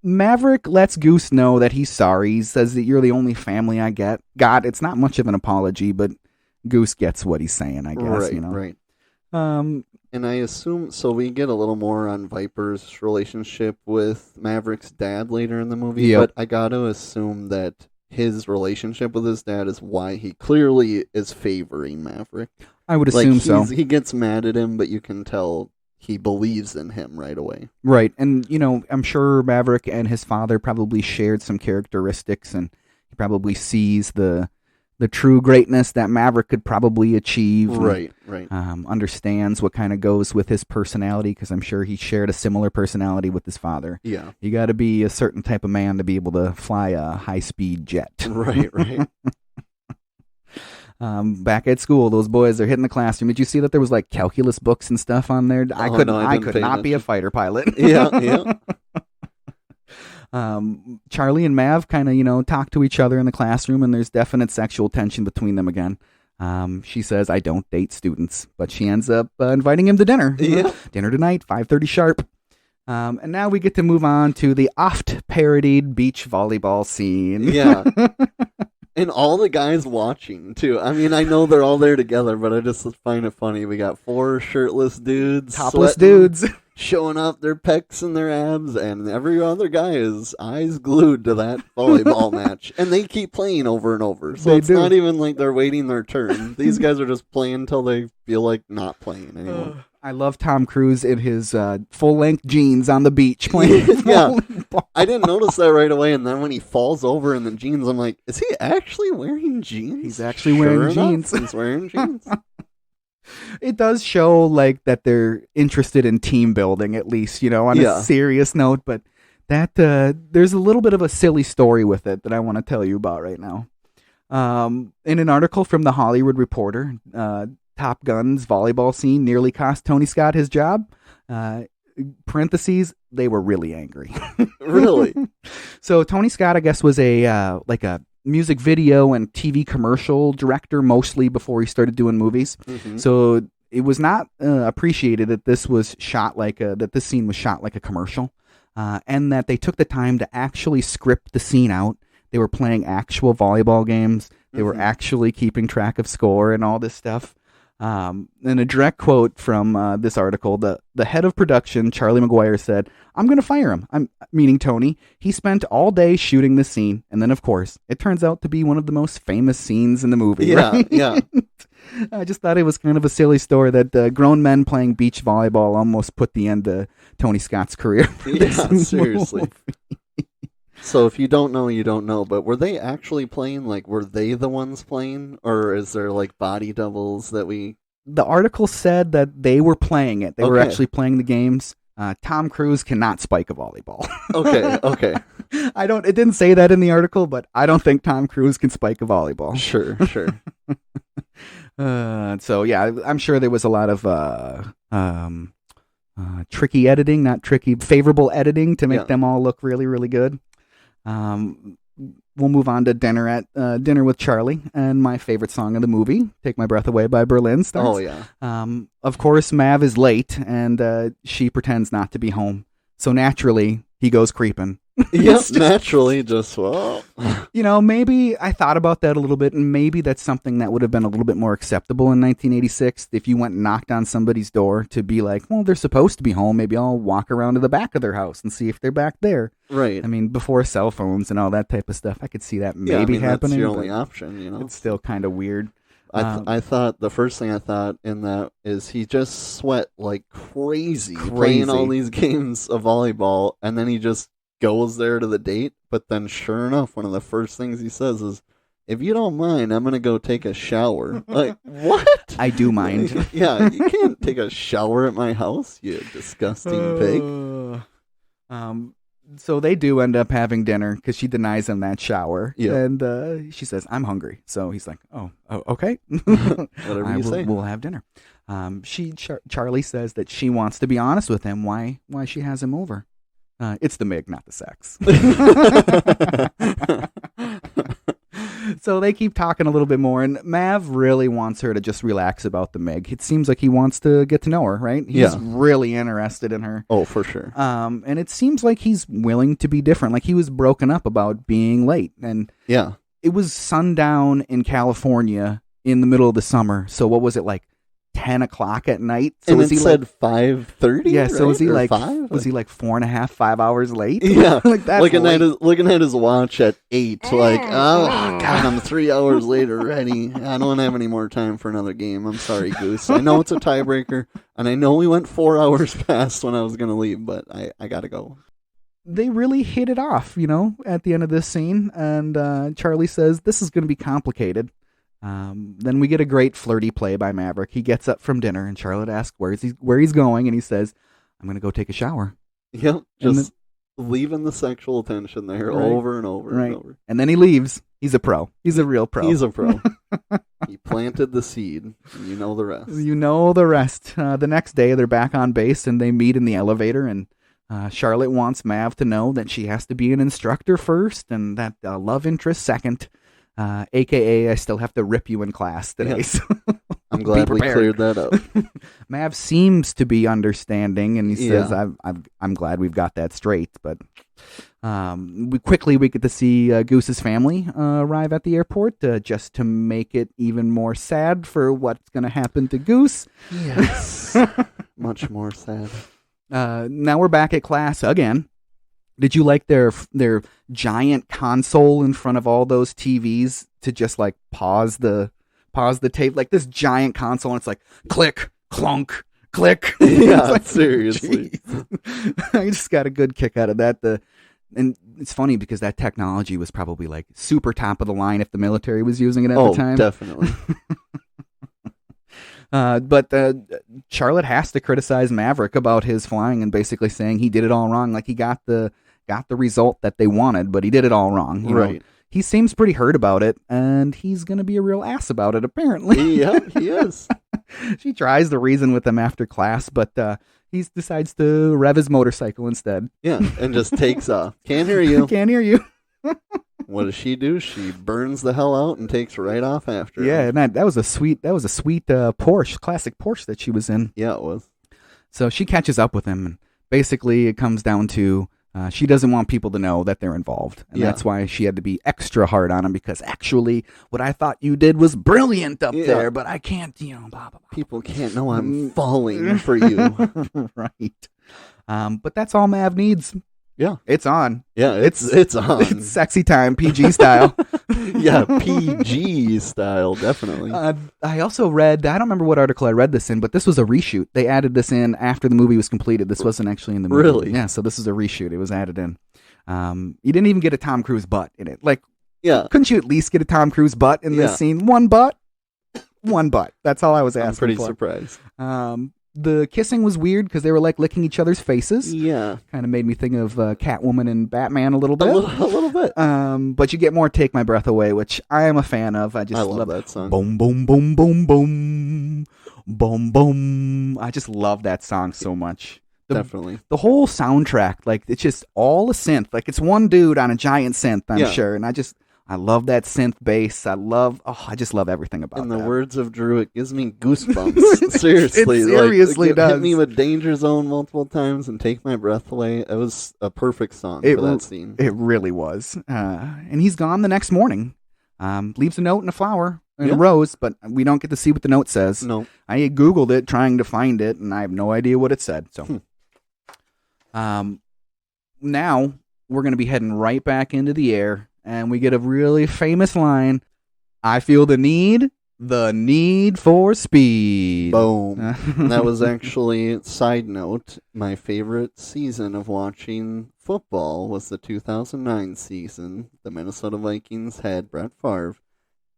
Maverick lets Goose know that he's sorry. He says that you're the only family I got. It's not much of an apology, but Goose gets what he's saying, I guess. Right. And I assume, so we get a little more on Viper's relationship with Maverick's dad later in the movie, but I gotta assume that his relationship with his dad is why he clearly is favoring Maverick. I would assume so. He gets mad at him, but you can tell he believes in him right away. Right, and I'm sure Maverick and his father probably shared some characteristics, and he probably sees the true greatness that Maverick could probably achieve. Right. Understands what kind of goes with his personality, because I'm sure he shared a similar personality with his father. Yeah. You got to be a certain type of man to be able to fly a high-speed jet. Right. Back at school, those boys are hitting the classroom. Did you see that there was like calculus books and stuff on there? I could not be a fighter pilot. Yeah. Charlie and Mav kind of, talk to each other in the classroom, and there's definite sexual tension between them again. She says, I don't date students, but she ends up inviting him to dinner. Yeah. Dinner tonight, 5:30 sharp. And now we get to move on to the oft-parodied beach volleyball scene. Yeah. And all the guys watching, too. I mean, I know they're all there together, but I just find it funny. We got 4 shirtless dudes. Topless dudes. Showing off their pecs and their abs, and every other guy is eyes glued to that volleyball match. And they keep playing over and over. So it's not even like they're waiting their turn. These guys are just playing until they feel like not playing anymore. I love Tom Cruise in his full-length jeans on the beach playing volleyball. I didn't notice that right away, and then when he falls over in the jeans, I'm like, is he actually wearing jeans? He's actually wearing jeans. He's wearing jeans. It does show like that they're interested in team building, at least, on a serious note, but that there's a little bit of a silly story with it that I want to tell you about right now. In an article from The Hollywood Reporter, Top Gun's volleyball scene nearly cost Tony Scott his job. Parentheses, they were really angry. Really? So Tony Scott, I guess, was a music video and TV commercial director mostly before he started doing movies. Mm-hmm. So it was not appreciated that this was shot that this scene was shot like a commercial, and that they took the time to actually script the scene out. They were playing actual volleyball games. They were actually keeping track of score and all this stuff. And a direct quote from this article, the head of production, Charlie McGuire, said, I'm going to fire him. Meaning Tony. He spent all day shooting this scene. And then, of course, it turns out to be one of the most famous scenes in the movie. Yeah, right? Yeah. I just thought it was kind of a silly story that grown men playing beach volleyball almost put the end to Tony Scott's career. Seriously. So if you don't know, you don't know. But were they actually playing? Like, were they the ones playing? Or is there, like, body doubles that we... The article said that they were playing it. They were actually playing the games. Tom Cruise cannot spike a volleyball. Okay. It didn't say that in the article, but I don't think Tom Cruise can spike a volleyball. Sure. So, yeah, I'm sure there was a lot of tricky editing, not tricky, favorable editing to make them all look really, really good. We'll move on to dinner dinner with Charlie, and my favorite song of the movie, "Take My Breath Away" by Berlin starts. Oh yeah. Of course, Mav is late, and she pretends not to be home. So naturally, he goes creeping, Yep, naturally, just, well. Maybe I thought about that a little bit, and maybe that's something that would have been a little bit more acceptable in 1986 if you went and knocked on somebody's door to be like, well, they're supposed to be home. Maybe I'll walk around to the back of their house and see if they're back there. Right. I mean, before cell phones and all that type of stuff, I could see that maybe happening. That's your only option, It's still kind of weird. I thought the first thing I thought in that is he just sweat like crazy playing all these games of volleyball, and then he just goes there to the date. But then, sure enough, one of the first things he says is, "If you don't mind, I'm gonna go take a shower." Like, what? I do mind. Yeah, you can't take a shower at my house, you disgusting pig. So they do end up having dinner because she denies him that shower. Yeah. And she says, I'm hungry. So he's like, oh okay. Whatever you say. We'll have dinner. Charlie says that she wants to be honest with him why she has him over. It's the MIG, not the sex. So they keep talking a little bit more, and Mav really wants her to just relax about the MIG. It seems like he wants to get to know her, right? He's really interested in her. Oh, for sure. And it seems like he's willing to be different. Like he was broken up about being late, and it was sundown in California in the middle of the summer. So what was it, like 10 o'clock at night? So and it said 5:30. Yeah. So was he or like 5? Was he like 4.5, 5 hours late? Yeah. Like that. Looking at his watch at 8. Like, oh god, I'm 3 hours late already. I don't have any more time for another game. I'm sorry, Goose. I know it's a tiebreaker, and I know we went 4 hours past when I was gonna leave, but I gotta go. They really hit it off, at the end of this scene, and Charlie says this is going to be complicated. Then we get a great flirty play by Maverick. He gets up from dinner, and Charlotte asks where he's going, and he says, I'm going to go take a shower. Yep, just leaving the sexual attention there over and over and over. And then he leaves. He's a pro. He's a real pro. He's a pro. He planted the seed. You know the rest. The next day, they're back on base, and they meet in the elevator, and Charlotte wants Mav to know that she has to be an instructor first, and that love interest second. AKA, I still have to rip you in class today. Yeah. So I'm glad we cleared that up. Mav seems to be understanding, and he says, "I'm glad we've got that straight." But we get to see Goose's family arrive at the airport, just to make it even more sad for what's going to happen to Goose. Yes, much more sad. Now we're back at class again. Did you like their giant console in front of all those TVs to just like pause the tape, like this giant console, and it's like click, clunk, click. Yeah, like, seriously. I just got a good kick out of that. And it's funny because that technology was probably like super top of the line if the military was using it at the time. Definitely. But Charlotte has to criticize Maverick about his flying and basically saying he did it all wrong. Like he got the result that they wanted, but he did it all wrong. You know? He seems pretty hurt about it, and he's going to be a real ass about it, apparently. Yeah, he is. She tries to reason with him after class, but he decides to rev his motorcycle instead. Yeah, and just takes off. Can't hear you. Can't hear you. What does she do? She burns the hell out and takes right off after. Yeah, and that was a sweet Porsche, classic Porsche that she was in. Yeah, it was. So she catches up with him, and basically it comes down to she doesn't want people to know that they're involved, and that's why she had to be extra hard on him, because actually what I thought you did was brilliant up there, but I can't, blah, blah, blah. People can't know I'm falling for you. Right. But that's all Mav needs. Yeah. It's on. Yeah, it's on. It's sexy time, PG style. Yeah, PG style, definitely. I also read, I don't remember what article I read this in, but this was a reshoot. They added this in after the movie was completed. This wasn't actually in the movie. Really? Yeah, so this is a reshoot. It was added in. You didn't even get a Tom Cruise butt in it. Like, couldn't you at least get a Tom Cruise butt in this scene? One butt? One butt. That's all I was asking I'm pretty for. surprised. The kissing was weird because they were like licking each other's faces. Yeah. Kind of made me think of Catwoman and Batman a little bit. A little bit. But you get more Take My Breath Away, which I am a fan of. I love that song. Boom, boom, boom, boom, boom. Boom, boom. I just love that song so much. Definitely. The whole soundtrack, like, it's just all a synth. Like, it's one dude on a giant synth, I'm sure. And I just I love that synth bass. I just love everything about In that. the words of Drew, it gives me goosebumps. Seriously. It seriously like, does. Hit me with Danger Zone multiple times and take my breath away. It was a perfect song for that scene. It really was. And he's gone the next morning. Leaves a note and a flower and a rose, but we don't get to see what the note says. No. I Googled it trying to find it, and I have no idea what it said. So, now we're going to be heading right back into the air, and we get a really famous line. I feel the need for speed. Boom. That was actually, side note, my favorite season of watching football was the 2009 season. The Minnesota Vikings had Brett Favre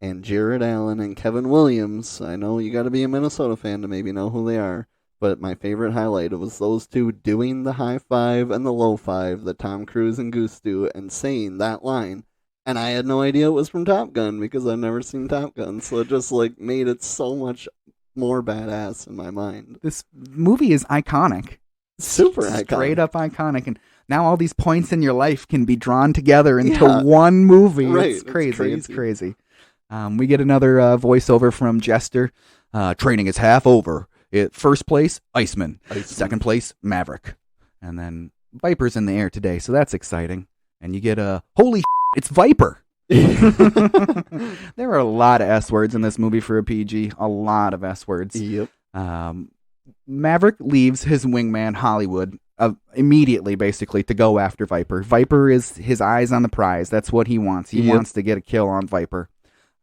and Jared Allen and Kevin Williams. I know you got to be a Minnesota fan to maybe know who they are, but my favorite highlight was those two doing the high five and the low five that Tom Cruise and Goose do and saying that line. And I had no idea it was from Top Gun because I've never seen Top Gun, so it just made it so much more badass in my mind. This movie is iconic. Super iconic. Straight up iconic. And now all these points in your life can be drawn together into one movie. Right. It's crazy. It's crazy. We get another voiceover from Jester. Training is half over. First place, Iceman. Second place, Maverick. And then Viper's in the air today, so that's exciting. And you get holy it's Viper. There are a lot of S words in this movie for a PG. A lot of S words. Yep. Maverick leaves his wingman Hollywood immediately, basically, to go after Viper. Viper is his eyes on the prize. That's what he wants. He wants to get a kill on Viper.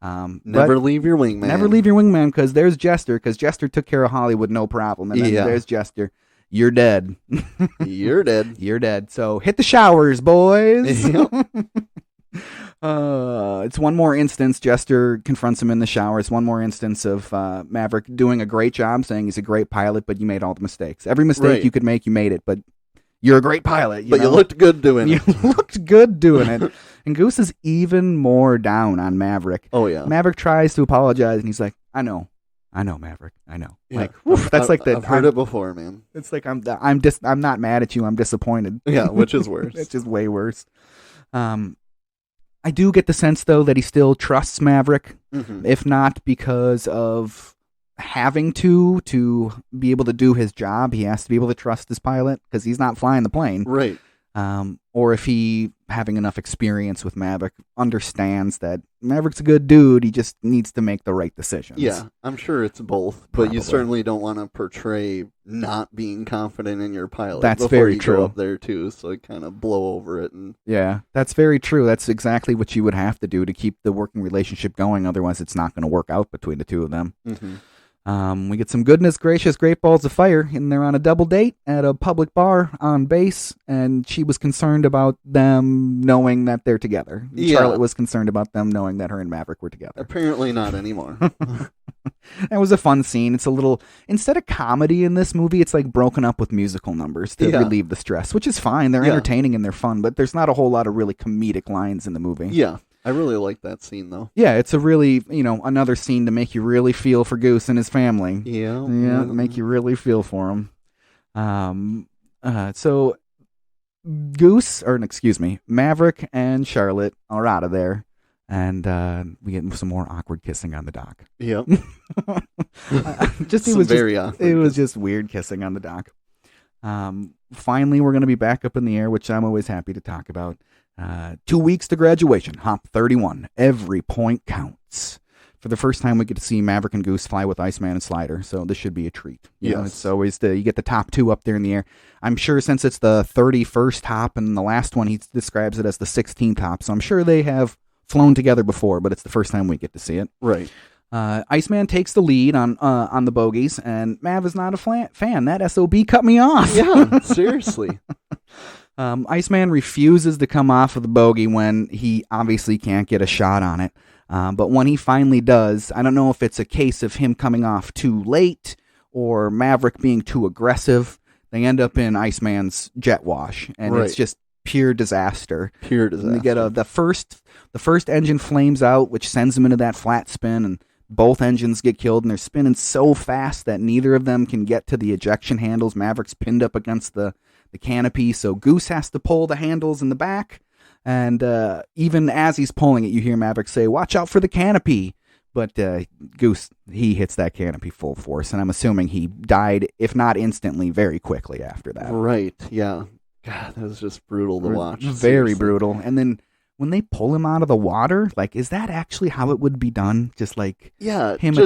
Never leave your wingman. Never leave your wingman, because there's Jester, because Jester took care of Hollywood, no problem. And then there's Jester. You're dead. You're dead. You're dead. So hit the showers, boys. Yep. It's one more instance. Jester confronts him in the shower. It's one more instance of Maverick doing a great job, saying he's a great pilot, but you made all the mistakes. Every mistake you could make, you made it, but you're a great pilot. You looked good doing it. You looked good doing it. And Goose is even more down on Maverick. Oh, yeah. Maverick tries to apologize, and he's like, I know, Maverick. I know. Yeah. Like, woof, that's like the. I've heard it before, man. It's like I'm not mad at you. I'm disappointed. Yeah, which is worse. It's just way worse. I do get the sense, though, that he still trusts Maverick, if not because of having to be able to do his job. He has to be able to trust his pilot because he's not flying the plane. Right. Or if he, having enough experience with Maverick, understands that Maverick's a good dude, he just needs to make the right decisions. Yeah, I'm sure it's both, but you certainly don't want to portray not being confident in your pilot. That's before very you true. Go up there too, so it kind of blow over it. And yeah, that's very true. That's exactly what you would have to do to keep the working relationship going. Otherwise, it's not going to work out between the two of them. We get some goodness gracious great balls of fire, and they're on a double date at a public bar on base, and she was concerned about them knowing that they're together. Yeah. Charlotte was concerned about them knowing that her and Maverick were together. Apparently not anymore. That was a fun scene. It's a little, instead of comedy in this movie, it's like broken up with musical numbers to relieve the stress, which is fine. They're entertaining and they're fun, but there's not a whole lot of really comedic lines in the movie. Yeah. I really like that scene, though. Yeah, it's a really, another scene to make you really feel for Goose and his family. Yeah. Yeah, to make you really feel for him. So Maverick and Charlotte are out of there, and we get some more awkward kissing on the dock. Yep. It was just weird kissing on the dock. Finally, we're going to be back up in the air, which I'm always happy to talk about. 2 weeks to graduation, Hop 31. Every point counts. For the first time, we get to see Maverick and Goose fly with Iceman and Slider, so this should be a treat. It's always you get the top two up there in the air. I'm sure since it's the 31st hop and the last one, he describes it as the 16th hop, so I'm sure they have flown together before, but it's the first time we get to see it. Right. Iceman takes the lead on the bogies, and Mav is not a fan. That SOB cut me off. Yeah, seriously. Iceman refuses to come off of the bogey when he obviously can't get a shot on it. But when he finally does, I don't know if it's a case of him coming off too late or Maverick being too aggressive. They end up in Iceman's jet wash, and it's just pure disaster. Pure disaster. And they get the first engine flames out, which sends them into that flat spin, and both engines get killed, and they're spinning so fast that neither of them can get to the ejection handles. Maverick's pinned up against the canopy, so Goose has to pull the handles in the back, And even as he's pulling it, you hear Maverick say, "Watch out for the canopy." But Goose, he hits that canopy full force, and I'm assuming he died, if not instantly, very quickly after that. Right, yeah. God, that was just brutal to watch. Very seriously. brutal. And then when they pull him out of the water, like, is that actually how it would be done? Just like Yeah, him.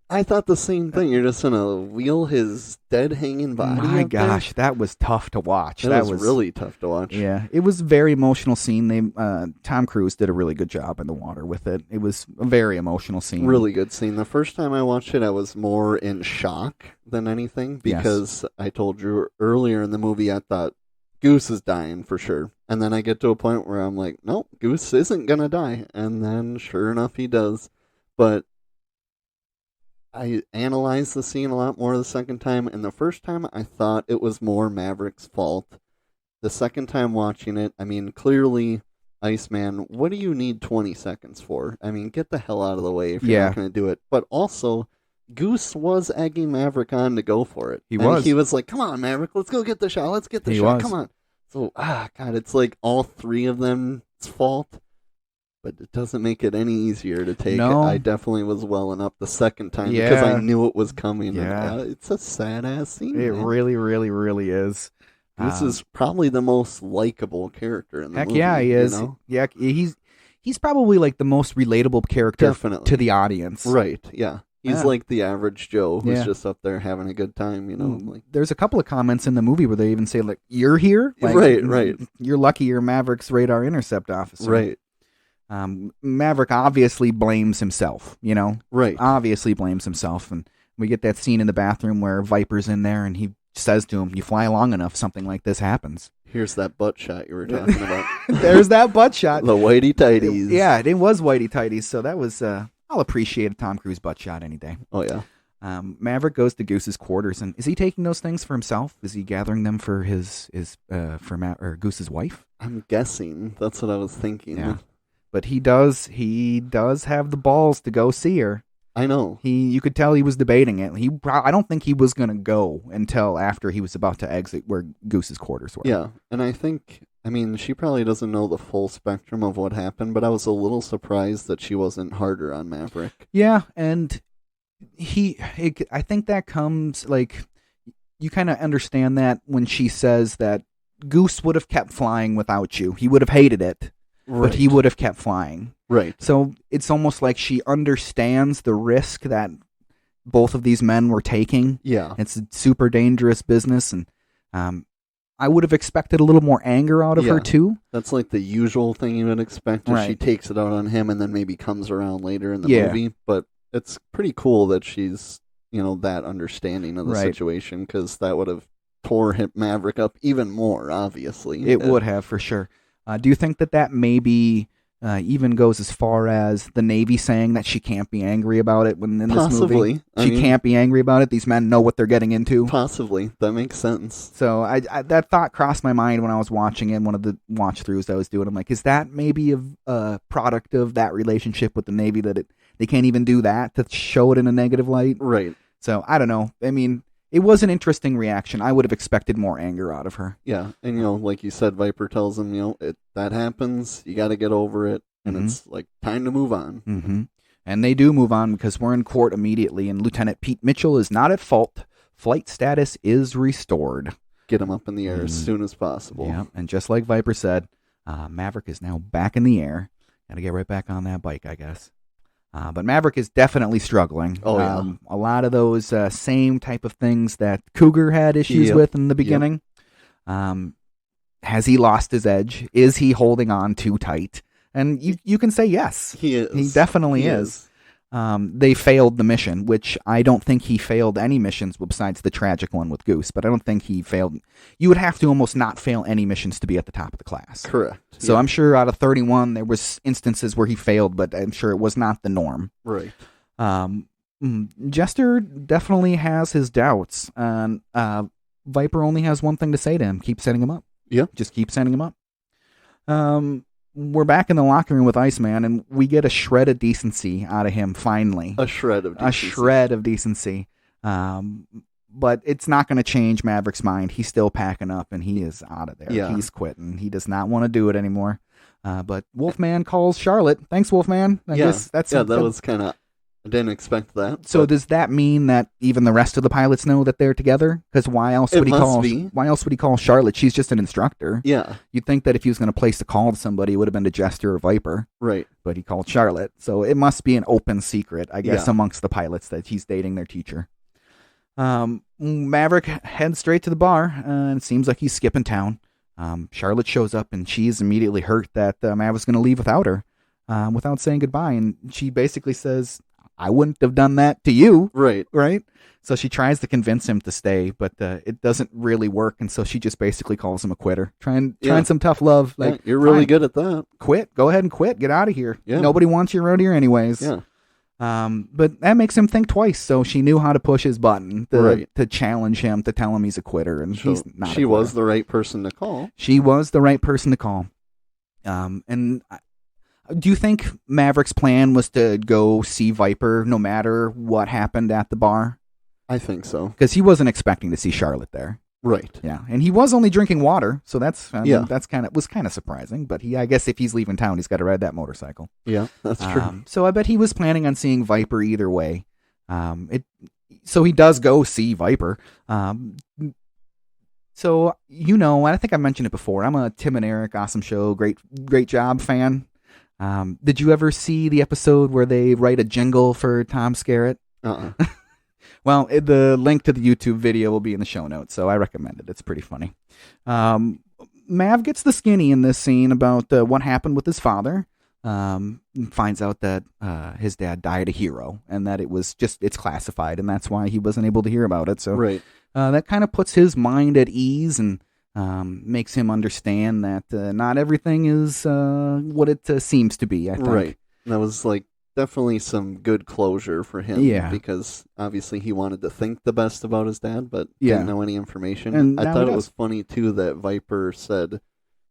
I thought the same thing. You're just gonna wheel his dead hanging body. My up gosh, that was tough to watch. there? That was really tough to watch. Yeah, it was a very emotional scene. Tom Cruise did a really good job in the water with it. It was a very emotional scene. Really good scene. The first time I watched it, I was more in shock than anything because I told you earlier in the movie I thought Goose is dying for sure. And then I get to a point where I'm like, nope, Goose isn't going to die. And then sure enough, he does. But I analyzed the scene a lot more the second time. And the first time, I thought it was more Maverick's fault. The second time watching it, I mean, clearly, Iceman, what do you need 20 seconds for? I mean, get the hell out of the way if you're not going to do it. But also, Goose was egging Maverick on to go for it. He was like, come on, Maverick, let's go get the shot. Let's get the shot. Come on. So, God, it's like all three of them's fault. But it doesn't make it any easier to take. No. I definitely was welling up the second time because I knew it was coming. Yeah. And, it's a sad-ass scene. It man. really, really, really is. This is probably the most likable character in the movie. Heck yeah, he is. You know? Yeah, he's probably like the most relatable character Definitely. to the audience. Right, yeah. He's like the average Joe who's just up there having a good time, you know. Like, there's a couple of comments in the movie where they even say, like, you're here? Like, right. You're lucky you're Maverick's radar intercept officer. Right. Maverick obviously blames himself, you know? Right. Obviously blames himself. And we get that scene in the bathroom where Viper's in there and he says to him, you fly long enough, something like this happens. Here's that butt shot you were talking about. There's that butt shot. The whitey tighties. Yeah, it was whitey tighties. So that was, I'll appreciate a Tom Cruise butt shot any day. Oh, yeah. Maverick goes to Goose's quarters, and is he taking those things for himself? Is he gathering them for Goose's wife? I'm guessing. That's what I was thinking. Yeah. But he does have the balls to go see her. I know. You could tell he was debating it. I don't think he was going to go until after he was about to exit where Goose's quarters were. Yeah, and I think, I mean, she probably doesn't know the full spectrum of what happened, but I was a little surprised that she wasn't harder on Maverick. Yeah, and I think that comes, like, you kind of understand that when she says that Goose would have kept flying without you. He would have hated it, but he would have kept flying. Right. So it's almost like she understands the risk that both of these men were taking. Yeah. It's a super dangerous business, and I would have expected a little more anger out of her, too. That's like the usual thing you would expect if she takes it out on him and then maybe comes around later in the movie. But it's pretty cool that she's, that understanding of the situation, because that would have tore Maverick up even more, obviously. It would have, for sure. Do you think that maybe even goes as far as the Navy saying that she can't be angry about it when in this movie? She can't be angry about it. These men know what they're getting into. Possibly. That makes sense. So I that thought crossed my mind when I was watching it, one of the watch-throughs I was doing. I'm like, is that maybe a product of that relationship with the Navy, that they can't even do that to show it in a negative light? Right. So I don't know. I mean, it was an interesting reaction. I would have expected more anger out of her. Yeah, and like you said, Viper tells him, that happens, you got to get over it, and it's like time to move on. Mm-hmm. And they do move on because we're in court immediately, and Lieutenant Pete Mitchell is not at fault. Flight status is restored. Get him up in the air as soon as possible. Yeah, and just like Viper said, Maverick is now back in the air. Got to get right back on that bike, I guess. But Maverick is definitely struggling. Oh, yeah. A lot of those same type of things that Cougar had issues with in the beginning. Has he lost his edge? Is he holding on too tight? And you can say yes. He is. He definitely is. They failed the mission, which I don't think he failed any missions besides the tragic one with Goose, but I don't think he failed. You would have to almost not fail any missions to be at the top of the class. Correct. So I'm sure out of 31, there was instances where he failed, but I'm sure it was not the norm. Right. Jester definitely has his doubts, and Viper only has one thing to say to him: keep setting him up. Yeah. Just keep setting him up. We're back in the locker room with Iceman, and we get a shred of decency out of him, finally. A shred of decency. A shred of decency. But it's not going to change Maverick's mind. He's still packing up, and he is out of there. Yeah. He's quitting. He does not want to do it anymore. But Wolfman calls Charlotte. Thanks, Wolfman. I guess that's that was kind of. I didn't expect that. So does that mean that even the rest of the pilots know that they're together? Because why else would he call Charlotte? She's just an instructor. Yeah. You'd think that if he was going to place a call to somebody, it would have been to Jester or Viper. Right. But he called Charlotte. So it must be an open secret, I guess, amongst the pilots that he's dating their teacher. Maverick heads straight to the bar, and it seems like he's skipping town. Charlotte shows up, and she's immediately hurt that Mav was going to leave without her, without saying goodbye. And she basically says, I wouldn't have done that to you. Right. So she tries to convince him to stay, but it doesn't really work. And so she just basically calls him a quitter. Trying some tough love. Like, you're really good at that. Quit. Go ahead and quit. Get out of here. Yeah. Nobody wants you around here anyways. Yeah. But that makes him think twice. So she knew how to push his button to challenge him, to tell him he's a quitter. And he's not. She was the right person to call. She was the right person to call. Do you think Maverick's plan was to go see Viper no matter what happened at the bar? I think so. Because he wasn't expecting to see Charlotte there. Right. Yeah, and he was only drinking water, so that's kind of surprising. But I guess if he's leaving town, he's got to ride that motorcycle. Yeah, that's true. So I bet he was planning on seeing Viper either way. So he does go see Viper. So I think I mentioned it before. I'm a Tim and Eric Awesome Show, great job fan. Did you ever see the episode where they write a jingle for Tom Skerrit? Well, the link to the YouTube video will be in the show notes, so I recommend it. It's pretty funny. Mav gets the skinny in this scene about what happened with his father. Finds out that his dad died a hero, and that it's classified, and that's why he wasn't able to hear about it. So that kind of puts his mind at ease and makes him understand that not everything is what it seems to be, I think. Right. That was definitely some good closure for him. Yeah. Because obviously he wanted to think the best about his dad, but didn't know any information. And I thought it was funny, too, that Viper said,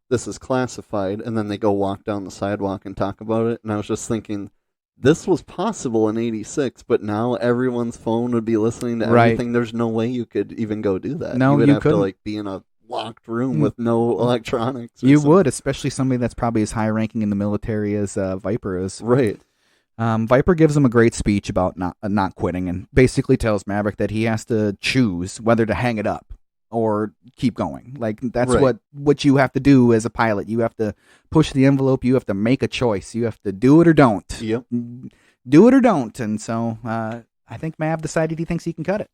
this is classified, and then they go walk down the sidewalk and talk about it. And I was just thinking, this was possible in 86, but now everyone's phone would be listening to everything. There's no way you could even go do that. No, you would have couldn't. to be in a locked room with no electronics. You would, especially somebody that's probably as high ranking in the military as Viper is. Right. Viper gives him a great speech about not quitting and basically tells Maverick that he has to choose whether to hang it up or keep going. That's what you have to do as a pilot. You have to push the envelope. You have to make a choice. You have to do it or don't. Yep. Do it or don't. And so I think Mav decided he thinks he can cut it.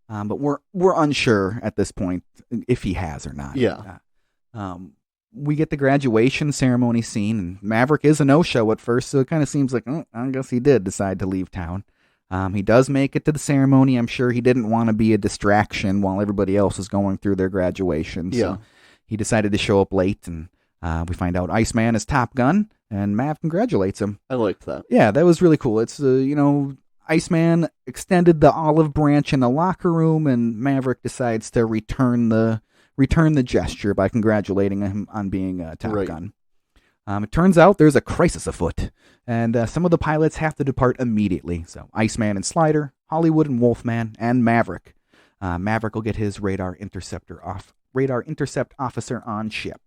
But we're unsure at this point if he has or not. Yeah. We get the graduation ceremony scene, and Maverick is a no-show at first, so it kind of seems like, I guess he did decide to leave town. He does make it to the ceremony. I'm sure he didn't want to be a distraction while everybody else is going through their graduation. So he decided to show up late, and we find out Iceman is Top Gun, and Mav congratulates him. I liked that. Yeah, that was really cool. It's, Iceman extended the olive branch in the locker room, and Maverick decides to return the gesture by congratulating him on being Top Gun. It turns out there's a crisis afoot, and some of the pilots have to depart immediately. So Iceman and Slider, Hollywood and Wolfman, and Maverick. Maverick will get his radar intercept officer on ship.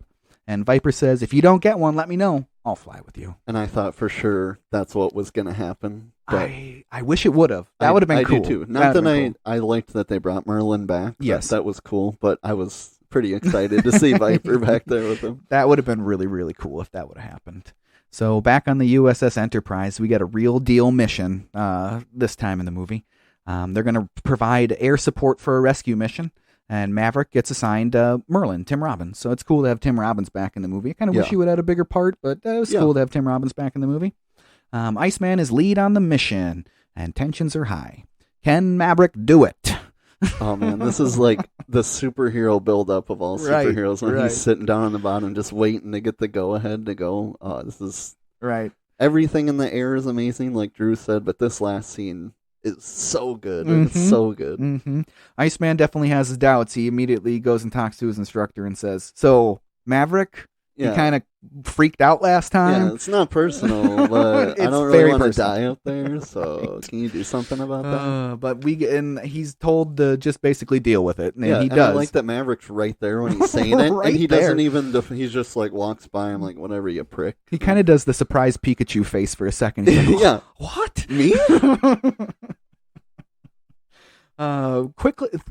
And Viper says, if you don't get one, let me know. I'll fly with you. And I thought for sure that's what was going to happen. I wish it would have. That would have been cool. I do too. Not that I liked that they brought Merlin back. Yes. That was cool, but I was pretty excited to see Viper back there with him. That would have been really, really cool if that would have happened. So back on the USS Enterprise, we get a real deal mission this time in the movie. They're going to provide air support for a rescue mission, and Maverick gets assigned Merlin, Tim Robbins. So it's cool to have Tim Robbins back in the movie. I kind of wish he would have had a bigger part, but it was cool to have Tim Robbins back in the movie. Iceman is lead on the mission, and tensions are high. Can Maverick do it? Oh, man, this is like the superhero buildup of all superheroes when he's sitting down on the bottom just waiting to get the go-ahead to go. This is... Right. Everything in the air is amazing, like Drew said, but this last scene is so good. It's so good. Mm-hmm. Iceman definitely has his doubts. He immediately goes and talks to his instructor and says, so, Maverick, He kind of freaked out last time. Yeah, it's not personal, but I don't really want to die up there, so can you do something about that? But he's told to just basically deal with it, and he does. I like that Maverick's right there when he's saying it, right and he there. doesn't even, he's just like walks by him like, whatever, you prick. He kind of does the surprise Pikachu face for a second. He's like, yeah. What? Me?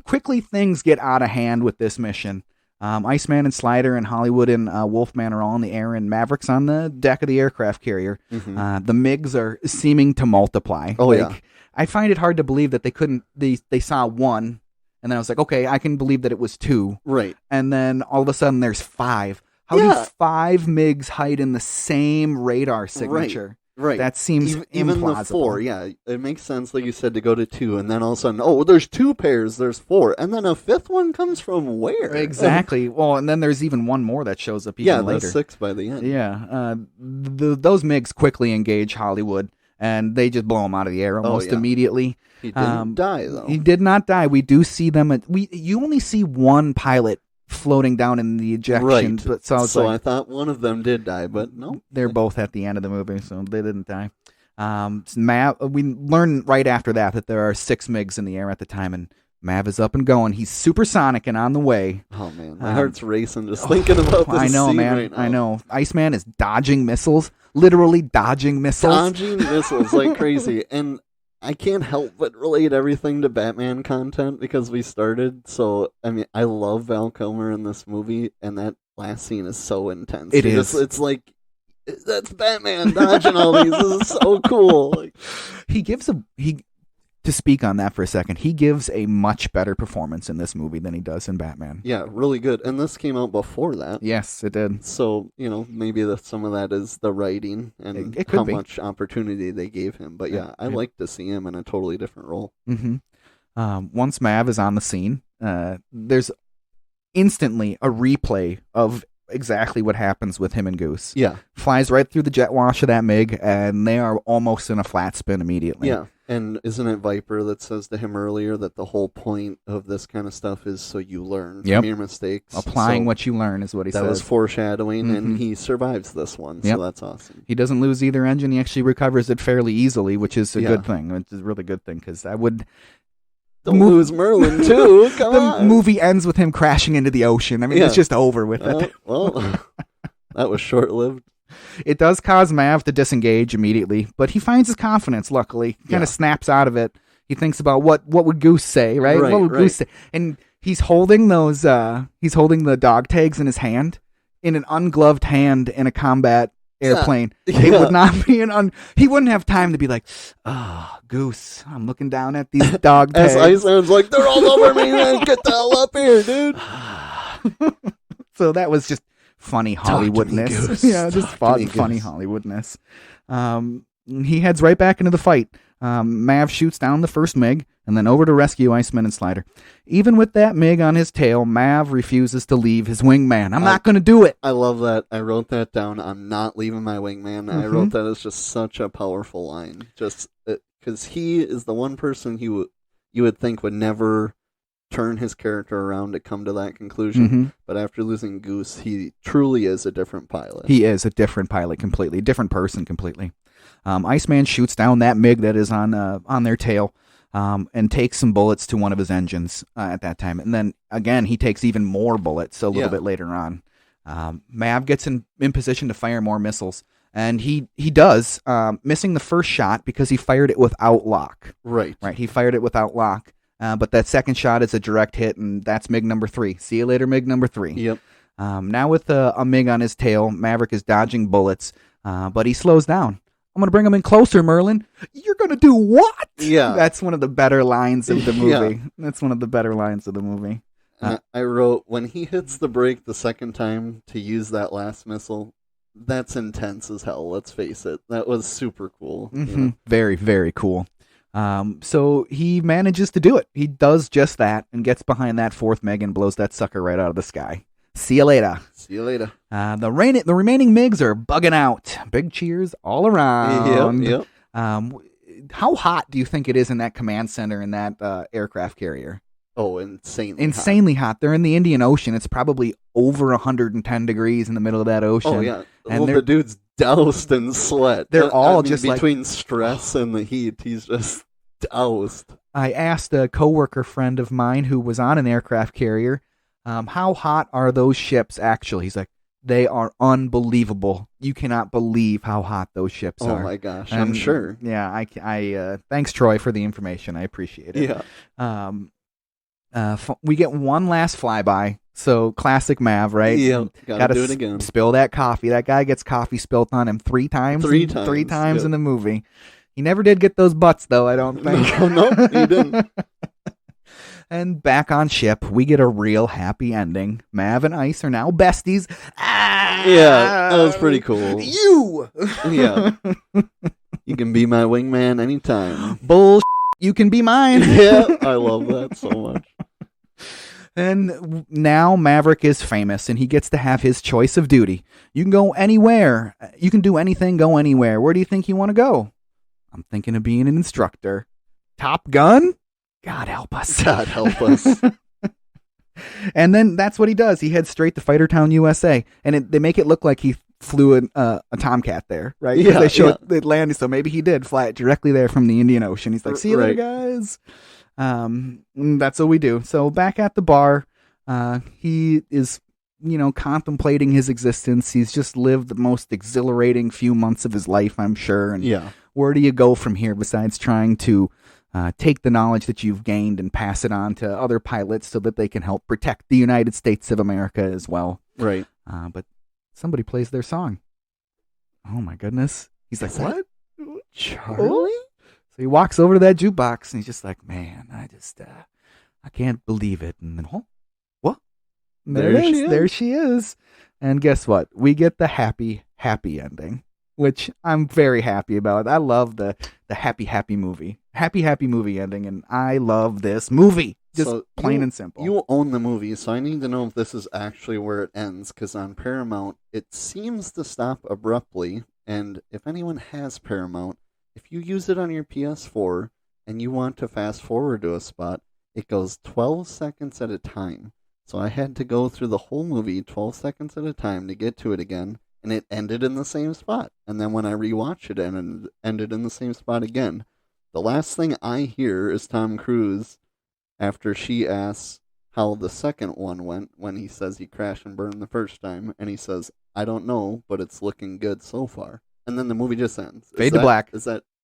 Quickly things get out of hand with this mission. Iceman and Slider and Hollywood and Wolfman are all in the air, and Maverick's on the deck of the aircraft carrier. Mm-hmm. The MiGs are seeming to multiply. Oh, yeah. I find it hard to believe that they saw one, and then I was like, okay, I can believe that it was two. Right. And then all of a sudden there's five. How do 5 MiGs hide in the same radar signature? Right. That seems even implausible. the 4, yeah. It makes sense, like you said, to go to 2, and then all of a sudden, there's 2 pairs, there's 4, and then a 5th one comes from where? Exactly. Well, and then there's even one more that shows up even later. Yeah, 6 by the end. Yeah. Those MiGs quickly engage Hollywood, and they just blow him out of the air almost immediately. He didn't die, though. He did not die. We do see them. You only see one pilot floating down in the ejection. Right. But so I thought one of them did die, but no. They're both at the end of the movie, so they didn't die. Mav, we learn right after that there are 6 MiGs in the air at the time, and Mav is up and going. He's supersonic and on the way. Oh, man. My heart's racing just thinking about this. I know, scene man. Right now. I know. Iceman is dodging missiles. Literally dodging missiles. Dodging missiles like crazy. And I can't help but relate everything to Batman content because we started. So, I mean, I love Val Kilmer in this movie, and that last scene is so intense. It is. It's like, that's Batman dodging all these. This is so cool. Like, to speak on that for a second, he gives a much better performance in this movie than he does in Batman. Yeah, really good. And this came out before that. Yes, it did. So, maybe some of that is the writing and it could how be. much opportunity they gave him. But I'd like to see him in a totally different role. Mm-hmm. Once Mav is on the scene, there's instantly a replay of exactly what happens with him and Goose. Yeah. Flies right through the jet wash of that MiG, and they are almost in a flat spin immediately. Yeah. And isn't it Viper that says to him earlier that the whole point of this kind of stuff is so you learn from your mistakes? Applying what you learn is what he says. That was foreshadowing, and he survives this one, so that's awesome. He doesn't lose either engine. He actually recovers it fairly easily, which is a good thing. It's a really good thing, because I would... Don't lose Merlin, too. Come on. The movie ends with him crashing into the ocean. I mean, it's just over with it. Well, that was short-lived. It does cause Mav to disengage immediately, but he finds his confidence, luckily. He kind of snaps out of it. He thinks about what would Goose say, right? What would Goose say? And he's holding the dog tags in his hand, in an ungloved hand in a combat airplane. It would not be he wouldn't have time to be like, Goose, I'm looking down at these dog tags. As Iceman's like, they're all over me, man. Get the hell up here, dude. So that was just funny Hollywoodness. Yeah, just funny Hollywoodness. He heads right back into the fight. Mav shoots down the first MiG and then over to rescue Iceman and Slider. Even with that MiG on his tail, Mav refuses to leave his wingman. I'm not going to do it. I love that. I wrote that down. I'm not leaving my wingman. I wrote that as just such a powerful line. Just because he is the one person you would think would never turn his character around to come to that conclusion. But after losing Goose, he truly is a different pilot. He is a different pilot completely, different person completely. Iceman shoots down that MiG that is on their tail and takes some bullets to one of his engines at that time. And then, again, he takes even more bullets a little bit later on. Mav gets in position to fire more missiles. And he does, missing the first shot because he fired it without lock. Right. He fired it without lock. But that second shot is a direct hit, and that's MiG number 3. See you later, MiG number 3. Yep. Now with a MiG on his tail, Maverick is dodging bullets, but he slows down. I'm going to bring him in closer, Merlin. You're going to do what? Yeah. That's one of the better lines of the movie. Yeah. That's one of the better lines of the movie. I wrote, when he hits the brake the second time to use that last missile, that's intense as hell, let's face it. That was super cool. Very, very cool. So he manages to do it. He does just that and gets behind that fourth MiG and blows that sucker right out of the sky. See you later. See you later. The remaining MiGs are bugging out. Big cheers all around. Yep. How hot do you think it is in that command center in that aircraft carrier? Oh, insanely Insanely hot. They're in the Indian Ocean. It's probably over 110 degrees in the middle of that ocean. Oh, yeah. And the dude's doused in sweat. They're all just between stress and the heat, he's just doused. I asked a coworker friend of mine who was on an aircraft carrier, how hot are those ships actually? He's like, they are unbelievable. You cannot believe how hot those ships are. Oh my gosh, I'm sure. Yeah, I thanks Troy for the information. I appreciate it. Yeah. We get one last flyby. So classic Mav, right? Yeah, gotta do it again. Spill that coffee. That guy gets coffee spilt on him three times. Three times yep. in the movie. He never did get those butts, though, I don't think. No, he didn't. And back on ship, we get a real happy ending. Mav and Ice are now besties. Yeah, that was pretty cool. You! Yeah. You can be my wingman anytime. Bullshit. You can be mine. Yeah, I love that so much. And now Maverick is famous, and he gets to have his choice of duty. You can go anywhere. You can do anything, go anywhere. Where do you think you want to go? I'm thinking of being an instructor. Top Gun? God help us. God help us. And then that's what he does. He heads straight to Fightertown, USA. And they make it look like he flew a Tomcat there, right? Yeah, they show it landing, so maybe he did fly it directly there from the Indian Ocean. He's like, see you later, guys. That's what we do. So back at the bar, he is, contemplating his existence. He's just lived the most exhilarating few months of his life, I'm sure. And yeah. Where do you go from here besides trying to take the knowledge that you've gained and pass it on to other pilots so that they can help protect the United States of America as well? Right. But somebody plays their song. Oh my goodness. He's like, what? Charlie? So he walks over to that jukebox and he's just like, man, I can't believe it. And then, what? There she is. And guess what? We get the happy ending, which I'm very happy about. I love the happy movie. Happy movie ending, and I love this movie. Just plain and simple. You own the movie, so I need to know if this is actually where it ends, because on Paramount, it seems to stop abruptly, and if anyone has Paramount, if you use it on your PS4 and you want to fast forward to a spot, it goes 12 seconds at a time. So I had to go through the whole movie 12 seconds at a time to get to it again, and it ended in the same spot. And then when I rewatched it, it ended in the same spot again. The last thing I hear is Tom Cruise after she asks how the second one went when he says he crashed and burned the first time, and he says, I don't know, but it's looking good so far. And then the movie just ends. Fade to black.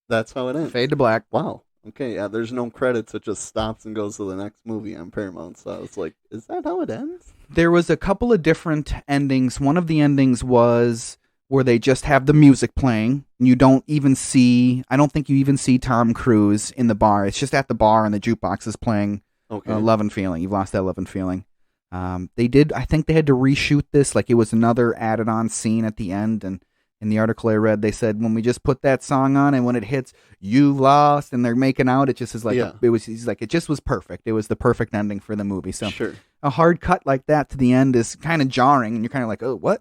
That's how it ends? Fade to black. Wow. Okay, yeah, there's no credits. It just stops and goes to the next movie on Paramount. So I was like, is that how it ends? There was a couple of different endings. One of the endings was where they just have the music playing. And you don't even see, I don't think you even see Tom Cruise in the bar. It's just at the bar and the jukebox is playing Love and Feeling. You've lost that love and feeling. I think they had to reshoot this. Like it was another added on scene at the end. And in the article I read, they said when we just put that song on and when it hits, you've lost, and they're making out, it just is like, it just was perfect. It was the perfect ending for the movie. So sure. A hard cut like that to the end is kind of jarring, and you're kind of like, oh, what?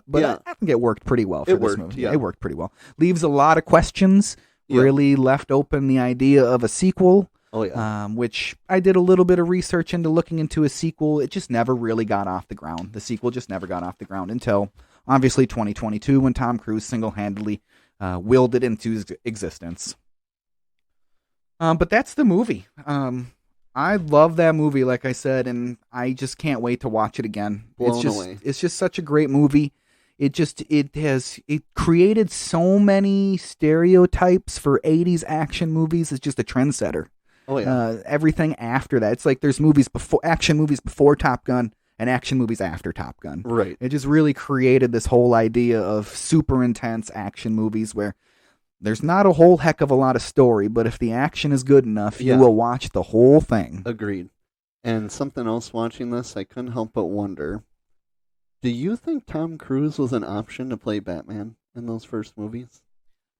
But I think it worked pretty well for this movie. Yeah. It worked pretty well. Leaves a lot of questions, really left open the idea of a sequel. Oh, yeah. Which I did a little bit of research into looking into a sequel. It just never really got off the ground. The sequel just never got off the ground until, obviously, 2022 when Tom Cruise single-handedly willed it into existence. But that's the movie. I love that movie, like I said, and I just can't wait to watch it again. Blown away. It's just such a great movie. It created so many stereotypes for 80s action movies. It's just a trendsetter. Oh, yeah. Everything after that. It's like there's action movies before Top Gun and action movies after Top Gun. Right. It just really created this whole idea of super intense action movies where there's not a whole heck of a lot of story, but if the action is good enough, you will watch the whole thing. Agreed. And something else watching this, I couldn't help but wonder, do you think Tom Cruise was an option to play Batman in those first movies?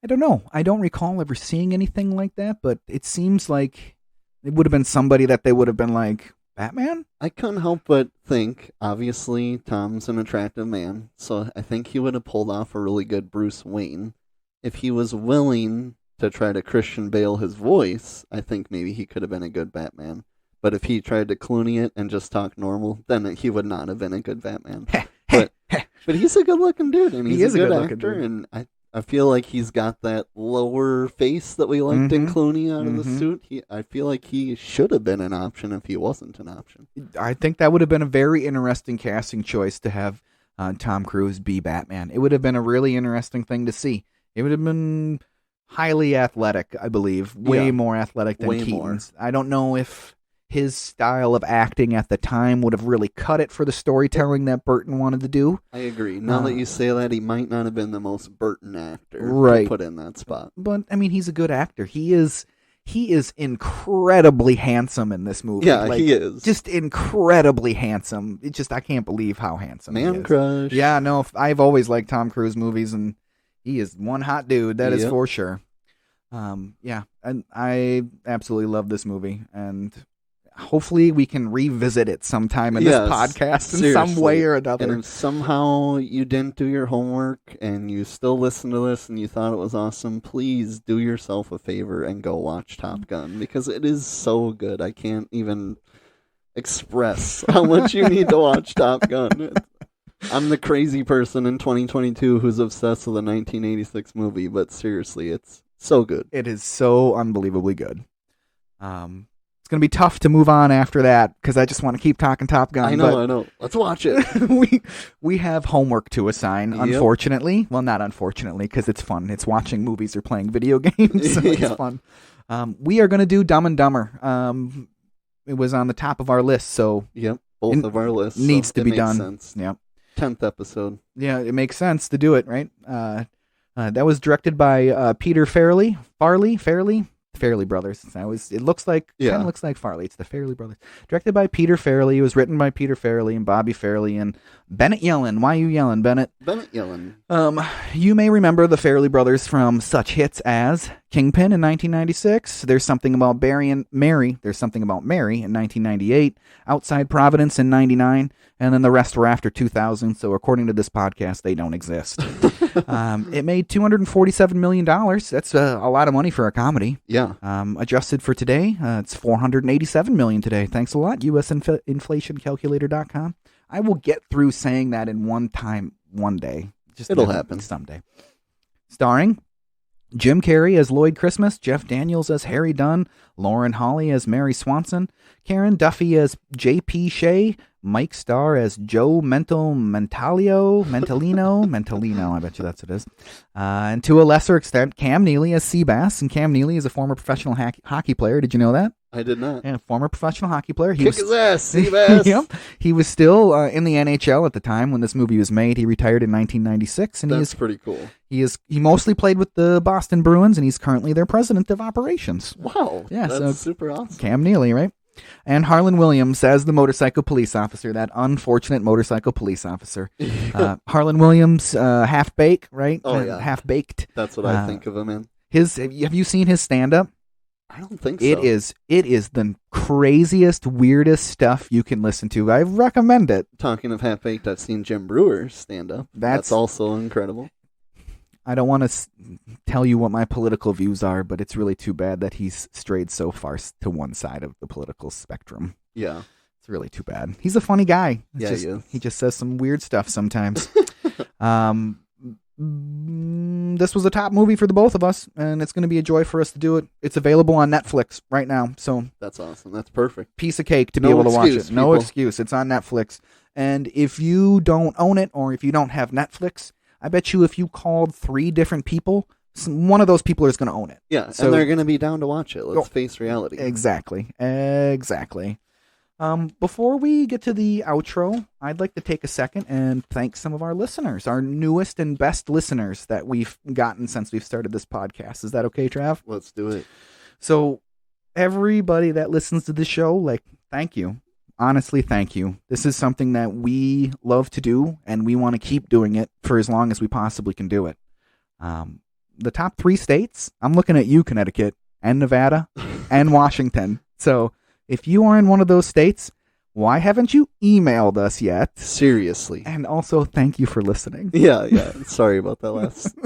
I don't know. I don't recall ever seeing anything like that, but it seems like it would have been somebody that they would have been like, Batman? I couldn't help but think, obviously, Tom's an attractive man, so I think he would have pulled off a really good Bruce Wayne. If he was willing to try to Christian Bale his voice, I think maybe he could have been a good Batman. But if he tried to Clooney it and just talk normal, then he would not have been a good Batman. But he's a good-looking dude, and he's a good actor, and I feel like he's got that lower face that we liked in Clooney out of the suit. I feel like he should have been an option if he wasn't an option. I think that would have been a very interesting casting choice to have Tom Cruise be Batman. It would have been a really interesting thing to see. It would have been highly athletic, I believe. Way more athletic than Keaton's. I don't know if his style of acting at the time would have really cut it for the storytelling that Burton wanted to do. I agree. Now that you say that, he might not have been the most Burton actor to put in that spot. But, I mean, he's a good actor. He is incredibly handsome in this movie. Yeah, he is. Just incredibly handsome. I can't believe how handsome he is. Man crush. Yeah, no, I've always liked Tom Cruise movies, and he is one hot dude, that is for sure. Yeah, and I absolutely love this movie, and hopefully we can revisit it sometime in this podcast in some way or another. And if somehow you didn't do your homework and you still listen to this and you thought it was awesome, please do yourself a favor and go watch Top Gun, because it is so good. I can't even express how much you need to watch Top Gun. I'm the crazy person in 2022 who's obsessed with a 1986 movie, but seriously, it's so good. It is so unbelievably good. It's going to be tough to move on after that because I just want to keep talking Top Gun. I know. Let's watch it. we have homework to assign, unfortunately. Well, not unfortunately, because it's fun. It's watching movies or playing video games, so it's fun. We are going to do Dumb and Dumber. It was on the top of our list, so both of our lists needs to be done. Sense. Yep. 10th episode. Yeah, it makes sense to do it, right? That was directed by Peter Farrelly. Farrelly brothers. It looks like kind of looks like Farley. It's the Farrelly brothers. Directed by Peter Farrelly. It was written by Peter Farrelly and Bobby Farrelly and Bennett Yellen. Why are you yelling, Bennett? Bennett Yellen. You may remember the Farrelly brothers from such hits as Kingpin in 1996. There's Something About Barry and Mary. There's Something About Mary in 1998. Outside Providence in 99. And then the rest were after 2000, so according to this podcast, they don't exist. It made $247 million. That's a lot of money for a comedy. Yeah. Adjusted for today, it's $487 million today. Thanks a lot, usinflationcalculator.com. I will get through saying that in one day. It'll happen. Someday. Starring Jim Carrey as Lloyd Christmas, Jeff Daniels as Harry Dunn, Lauren Holly as Mary Swanson, Karen Duffy as J.P. Shea, Mike Starr as Joe Mentalino, I bet you that's what it is. And to a lesser extent, Cam Neely as Seabass, and Cam Neely is a former professional hockey player. Did you know that? I did not. Yeah, former professional hocky player. Kick his ass, Seabass. Yep. He was still in the NHL at the time when this movie was made. He retired in 1996, and that's pretty cool. He mostly played with the Boston Bruins, and he's currently their president of operations. Wow, yeah, that's super awesome. Cam Neely, right? And Harlan Williams as the motorcycle police officer, that unfortunate motorcycle police officer. Harlan Williams, half-baked, right? Oh, yeah. Half-baked. That's what I think of him in. Have you seen his stand-up? I don't think so. It is the craziest, weirdest stuff you can listen to. I recommend it. Talking of half-baked, I've seen Jim Brewer's stand-up. That's also incredible. I don't want to tell you what my political views are, but it's really too bad that he's strayed so far to one side of the political spectrum. Yeah. It's really too bad. He's a funny guy. He is. He just says some weird stuff sometimes. This was a top movie for the both of us, and it's going to be a joy for us to do it. It's available on Netflix right now, so that's awesome. That's perfect. Piece of cake to be able to watch it. No excuse. It's on Netflix. And if you don't own it, or if you don't have Netflix, I bet you if you called 3 different people, one of those people is going to own it. Yeah, so, and they're going to be down to watch it. Let's face reality. Exactly. Before we get to the outro, I'd like to take a second and thank some of our listeners, our newest and best listeners that we've gotten since we've started this podcast. Is that okay, Trav? Let's do it. So, everybody that listens to the show, thank you. Honestly, thank you. This is something that we love to do, and we want to keep doing it for as long as we possibly can do it. The top 3 states, I'm looking at you, Connecticut, and Nevada, and Washington. So, if you are in one of those states, why haven't you emailed us yet? Seriously. And also, thank you for listening. Yeah. Sorry about that last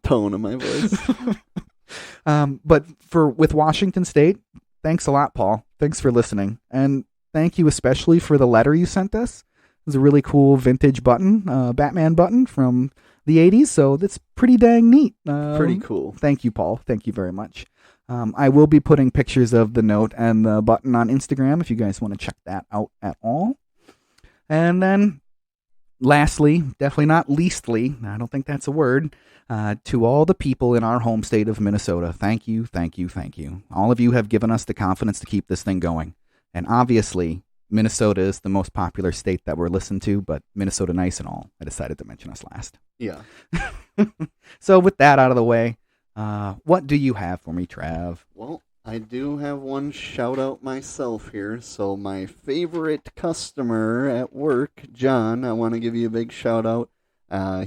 tone of my voice. But with Washington State, thanks a lot, Paul. Thanks for listening. And thank you especially for the letter you sent us. It was a really cool vintage button, Batman button from the 80s, so that's pretty dang neat. Pretty cool. Thank you, Paul. Thank you very much. I will be putting pictures of the note and the button on Instagram if you guys want to check that out at all. And then, lastly, definitely not leastly, I don't think that's a word, to all the people in our home state of Minnesota, thank you, thank you, thank you. All of you have given us the confidence to keep this thing going. And obviously, Minnesota is the most popular state that we're listened to, but Minnesota nice and all. I decided to mention us last. Yeah. So with that out of the way, what do you have for me, Trav? Well, I do have one shout out myself here. So my favorite customer at work, John, I want to give you a big shout out.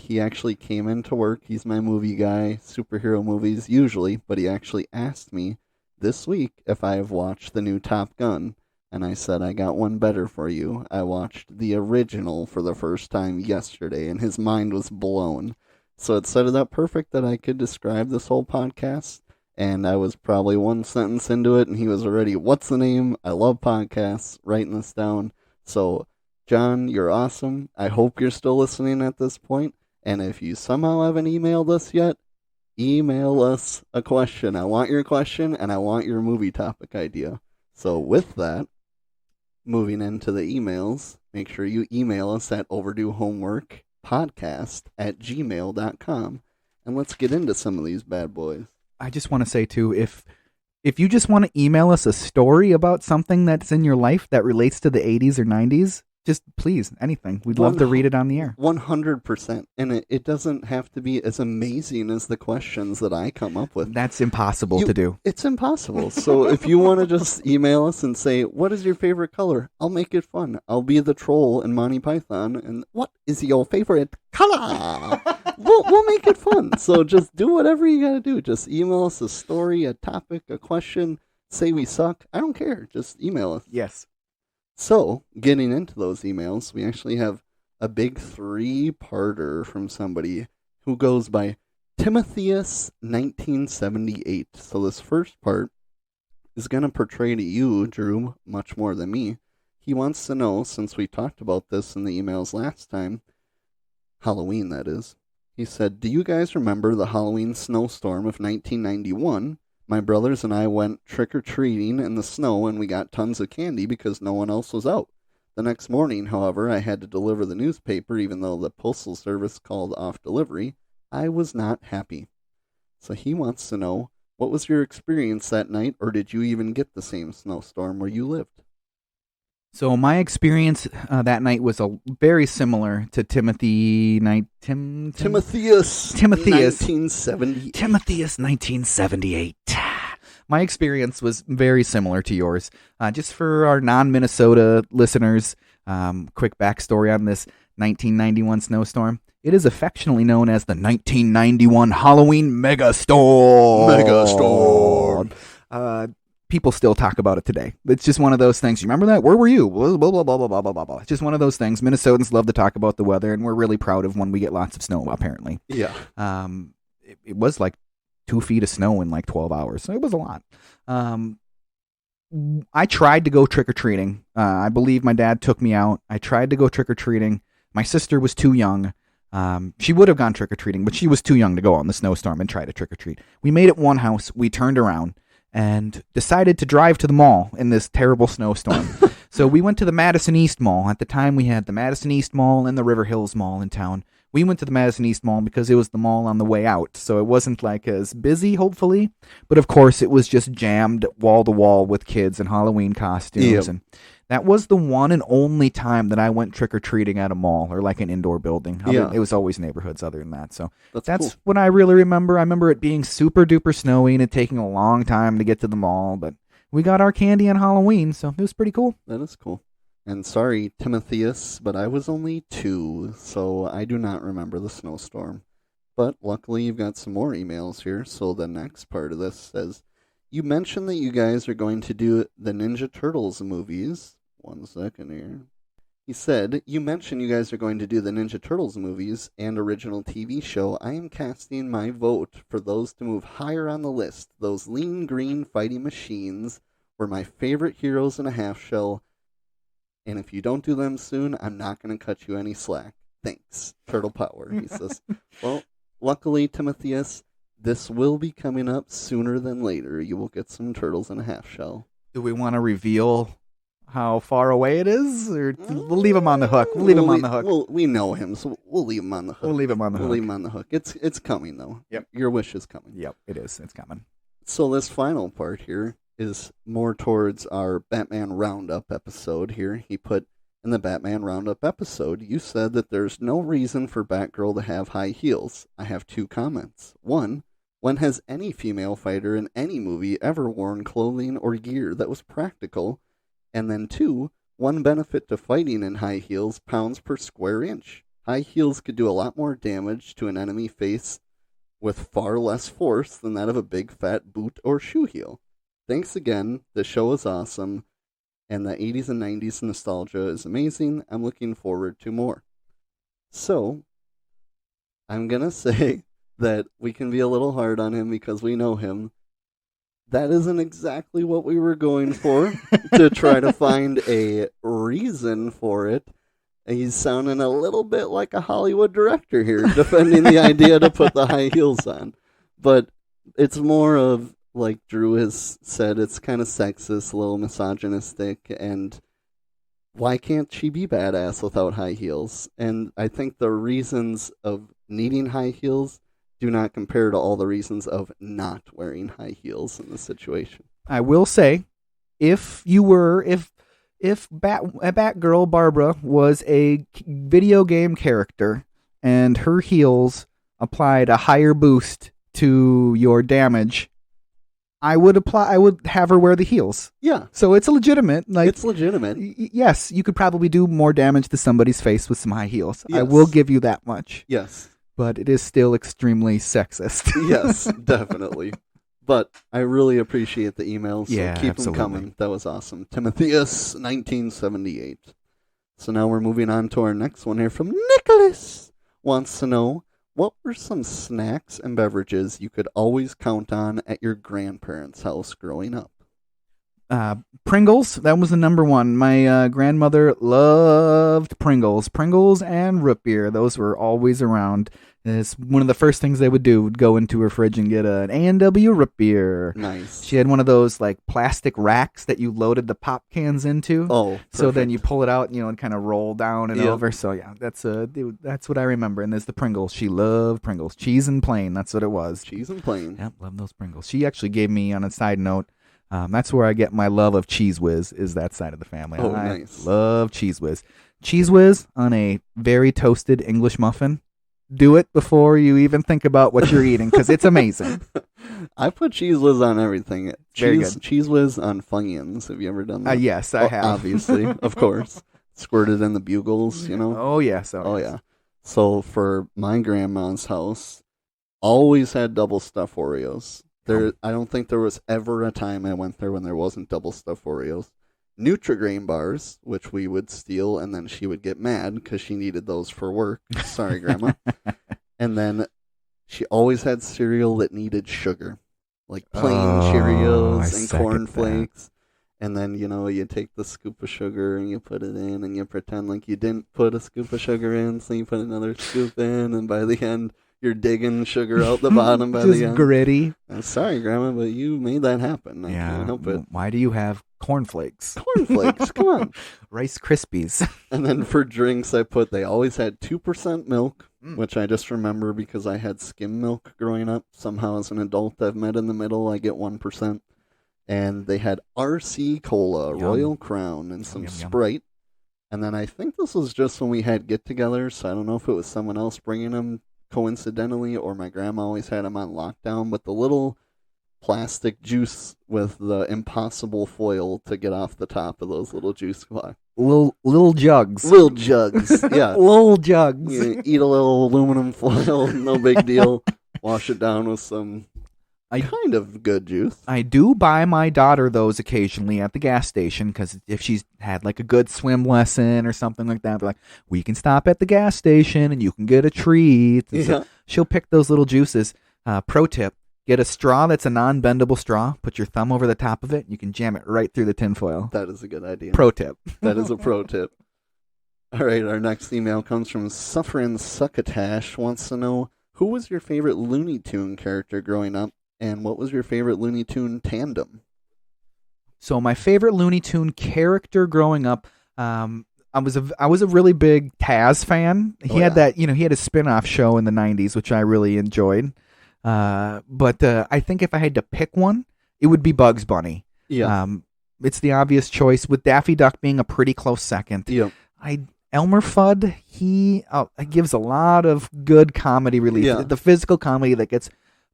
He actually came into work. He's my movie guy, superhero movies usually, but he actually asked me this week if I have watched the new Top Gun. And I said, I got one better for you. I watched the original for the first time yesterday, and his mind was blown. So it set it up perfect that I could describe this whole podcast. And I was probably one sentence into it, and he was already, what's the name? I love podcasts, writing this down. So, John, you're awesome. I hope you're still listening at this point. And if you somehow haven't emailed us yet, email us a question. I want your question, and I want your movie topic idea. So with that, moving into the emails, make sure you email us at overduehomeworkpodcast@gmail.com. And let's get into some of these bad boys. I just want to say, too, if you just want to email us a story about something that's in your life that relates to the 80s or 90s, just please, anything. We'd love to read it on the air. 100%. And it doesn't have to be as amazing as the questions that I come up with. That's impossible to do. It's impossible. So if you want to just email us and say, what is your favorite color? I'll make it fun. I'll be the troll in Monty Python. And what is your favorite color? we'll make it fun. So just do whatever you got to do. Just email us a story, a topic, a question. Say we suck. I don't care. Just email us. Yes. So, getting into those emails, we actually have a big 3-parter from somebody who goes by Timotheus1978. So this first part is going to portray to you, Drew, much more than me. He wants to know, since we talked about this in the emails last time, Halloween that is, he said, do you guys remember the Halloween snowstorm of 1991? My brothers and I went trick-or-treating in the snow, and we got tons of candy because no one else was out. The next morning, however, I had to deliver the newspaper even though the postal service called off delivery. I was not happy. So he wants to know, what was your experience that night, or did you even get the same snowstorm where you lived? So my experience that night was very similar to Timotheus 1978. My experience was very similar to yours. Just for our non-Minnesota listeners, quick backstory on this 1991 snowstorm. It is affectionately known as the 1991 Halloween Megastorm. People still talk about it today. It's just one of those things. You remember that? Where were you? Blah, blah, blah, blah, blah, blah, blah, blah. It's just one of those things. Minnesotans love to talk about the weather, and we're really proud of when we get lots of snow, apparently. Yeah. It was like 2 feet of snow in like 12 hours, so it was a lot. I tried to go trick-or-treating. I believe my dad took me out. I tried to go trick-or-treating. My sister was too young. She would have gone trick-or-treating, but she was too young to go on the snowstorm and try to trick-or-treat. We made it one house. We turned around and decided to drive to the mall in this terrible snowstorm. So we went to the Madison East Mall. At the time, we had the Madison East Mall and the River Hills Mall in town. We went to the Madison East Mall because it was the mall on the way out, so it wasn't like as busy, hopefully. But of course, it was just jammed wall to wall with kids in Halloween costumes. Yep. And that was the one and only time that I went trick-or-treating at a mall or like an indoor building. It was always neighborhoods other than that. So that's cool. what I really remember. I remember it being super duper snowy and it taking a long time to get to the mall, but we got our candy on Halloween, so it was pretty cool. That is cool. And sorry, Timotheus, but I was only 2, so I do not remember the snowstorm. But luckily, you've got some more emails here, so the next part of this says, you mentioned that you guys are going to do the Ninja Turtles movies. 1 second here. He said, you mentioned you guys are going to do the Ninja Turtles movies and original TV show. I am casting my vote for those to move higher on the list. Those lean green fighting machines were my favorite heroes in a half shell, and if you don't do them soon, I'm not going to cut you any slack. Thanks, Turtle Power, he says. Well, luckily, Timotheus, this will be coming up sooner than later. You will get some turtles in a half shell. Do we want to reveal how far away it is? Or we'll leave him on the hook. We'll leave him on the hook. We know him, so we'll leave him on the hook. We'll leave him on the hook. It's coming, though. Yep. Your wish is coming. Yep, it is. It's coming. So this final part here is more towards our Batman Roundup episode here. He put, in the Batman Roundup episode, you said that there's no reason for Batgirl to have high heels. I have 2 comments. 1, when has any female fighter in any movie ever worn clothing or gear that was practical? And then 2, one benefit to fighting in high heels, pounds per square inch. High heels could do a lot more damage to an enemy face with far less force than that of a big fat boot or shoe heel. Thanks again. The show is awesome, and the 80s and 90s nostalgia is amazing. I'm looking forward to more. So, I'm going to say that we can be a little hard on him because we know him. That isn't exactly what we were going for, to try to find a reason for it. He's sounding a little bit like a Hollywood director here, defending the idea to put the high heels on. But it's more of, like Drew has said, it's kind of sexist, a little misogynistic, and why can't she be badass without high heels? And I think the reasons of needing high heels do not compare to all the reasons of not wearing high heels in this situation. I will say, if Batgirl Barbara was a video game character and her heels applied a higher boost to your damage, I would have her wear the heels. Yeah. So it's legitimate. It's legitimate. Yes, you could probably do more damage to somebody's face with some high heels. Yes. I will give you that much. Yes. But it is still extremely sexist. Yes, definitely. But I really appreciate the emails, so keep absolutely. them coming. That was awesome. Timotheus, 1978. So now we're moving on to our next one here from Nicholas. Wants to know, what were some snacks and beverages you could always count on at your grandparents' house growing up? Pringles, that was the number one. My grandmother loved Pringles. Pringles and root beer, those were always around. It's one of the first things they would do, would go into her fridge and get an A&W root beer. Nice. She had one of those like plastic racks that you loaded the pop cans into. Oh, perfect. So then you pull it out, and kind of roll down and over. So yeah, that's what I remember. And there's the Pringles. She loved Pringles. Cheese and plain, that's what it was. Cheese and plain. Yep, love those Pringles. She actually gave me, on a side note, that's where I get my love of Cheese Whiz, is that side of the family. Oh, I nice. love Cheese Whiz. Cheese Whiz on a very toasted English muffin. Do it before you even think about what you're eating, because it's amazing. I put Cheese Whiz on everything. Very good. Cheese Whiz on Funyuns. Have you ever done that? Yes, I have. Obviously, of course. Squirted in the Bugles, Oh, yes. Oh, yeah. So for my grandma's house, always had double stuffed Oreos. I don't think there was ever a time I went there when there wasn't double stuffed Oreos. Nutri-Grain bars, which we would steal, and then she would get mad because she needed those for work. Sorry, Grandma. And then she always had cereal that needed sugar, like plain Cheerios and Corn Flakes. And then, you take the scoop of sugar and you put it in and you pretend like you didn't put a scoop of sugar in, so you put another scoop in, and by the end, you're digging sugar out the bottom by the end. Just gritty. I'm sorry, Grandma, but you made that happen. I can't help it. Why do you have cornflakes? Cornflakes, come on. Rice Krispies. And then for drinks, they always had 2% milk, which I just remember because I had skim milk growing up. Somehow as an adult, I've met in the middle, I get 1%. And they had RC Cola, Royal Crown, and some Sprite. And then I think this was just when we had get-togethers, so I don't know if it was someone else bringing them coincidentally, or my grandma always had them on lockdown, but the little plastic juice with the impossible foil to get off the top of those little juice boxes. Little jugs. Little jugs, yeah. Little jugs. You eat a little aluminum foil, no big deal. Wash it down with some kind of good juice. I do buy my daughter those occasionally at the gas station, because if she's had like a good swim lesson or something like that, they're like, we can stop at the gas station and you can get a treat. Yeah. So she'll pick those little juices. Pro tip, Get a straw that's a non-bendable straw. Put your thumb over the top of it. You can jam it right through the tinfoil. That is a good idea. Pro tip. That is a pro tip. All right, our next email comes from Sufferin' Succotash. Wants to know, who was your favorite Looney Tune character growing up, and what was your favorite Looney Tune tandem? So my favorite Looney Tune character growing up, I was a really big Taz fan. He had that, he had a spin-off show in the 90s, which I really enjoyed. But I think if I had to pick one, it would be Bugs Bunny. Yeah. It's the obvious choice, with Daffy Duck being a pretty close second. Yeah. Elmer Fudd, he gives a lot of good comedy relief. Yeah. The physical comedy that gets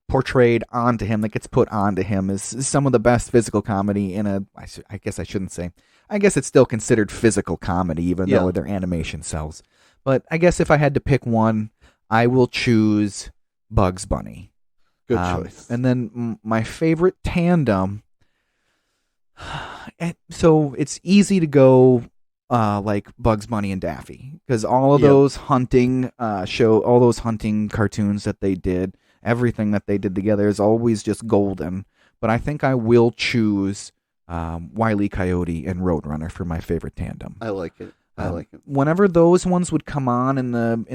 portrayed onto him, that gets put onto him, is some of the best physical comedy in I guess I shouldn't say. I guess it's still considered physical comedy, even though their animation sells. But I guess if I had to pick one, I will choose Bugs Bunny. Good choice. And then my favorite tandem, so it's easy to go like Bugs Bunny and Daffy, because all of those hunting all those hunting cartoons that they did, everything that they did together is always just golden. But I think I will choose Wile E. Coyote and Roadrunner for my favorite tandem. I like it. I like it. Whenever those ones would come on in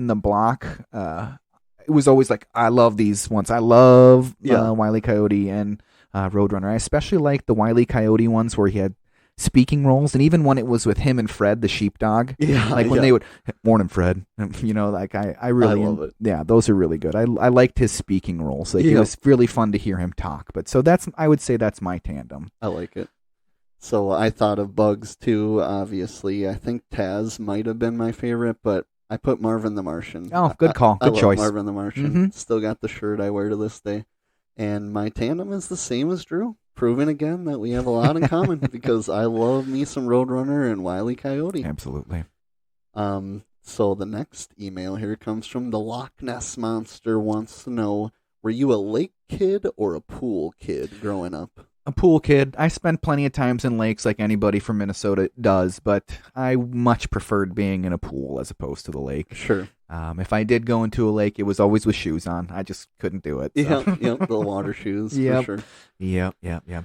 the block, it was always like, I love these ones. I love Wile E. Coyote and Roadrunner. I especially like the Wile E. Coyote ones where he had speaking roles, and even when it was with him and Fred the sheepdog, like when they would, morning Fred, like I really love it. Yeah, those are really good. I liked his speaking roles. Like it was really fun to hear him talk. But so I would say that's my tandem. I like it. So I thought of Bugs too, obviously. I think Taz might have been my favorite, but I put Marvin the Martian. Oh, good call. Good choice. Marvin the Martian. Mm-hmm. Still got the shirt I wear to this day. And my tandem is the same as Drew. Proving again that we have a lot in common, because I love me some Roadrunner and Wile E. Coyote. Absolutely. So the next email here comes from the Loch Ness Monster. Wants to know, were you a lake kid or a pool kid growing up? A pool kid. I spent plenty of times in lakes like anybody from Minnesota does, but I much preferred being in a pool as opposed to the lake. Sure. If I did go into a lake, it was always with shoes on. I just couldn't do it. So. Yep, the water shoes, for sure. Yep.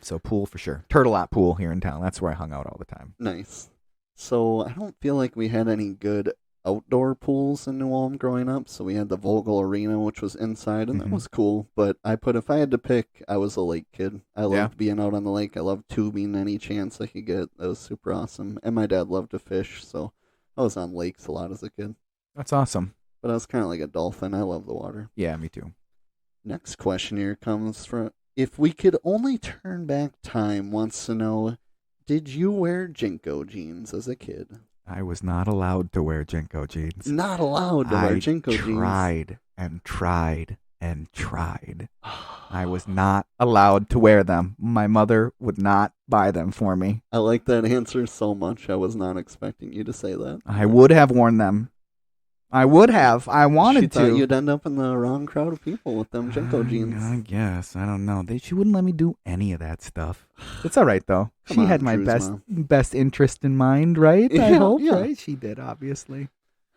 So pool for sure. Turtle Lot Pool here in town. That's where I hung out all the time. Nice. So I don't feel like we had any good outdoor pools in New Ulm growing up. So we had the Vogel Arena, which was inside, and that was cool. But if I had to pick, I was a lake kid. I loved being out on the lake. I loved tubing any chance I could get. That was super awesome. And my dad loved to fish, so I was on lakes a lot as a kid. That's awesome. But I was kind of like a dolphin. I love the water. Yeah, me too. Next question here comes from, if we could only turn back time, wants to know, did you wear Jinko jeans as a kid? I was not allowed to wear Jinko jeans. Not allowed to wear Jinko jeans? I tried and tried. I was not allowed to wear them. My mother would not buy them for me. I like that answer so much. I was not expecting you to say that. I would have worn them. I would have. I wanted to. She thought you'd end up in the wrong crowd of people with them Jinko jeans. I guess. I don't know. She wouldn't let me do any of that stuff. It's all right, though. She had my best interest in mind, right? I hope, right? She did, obviously.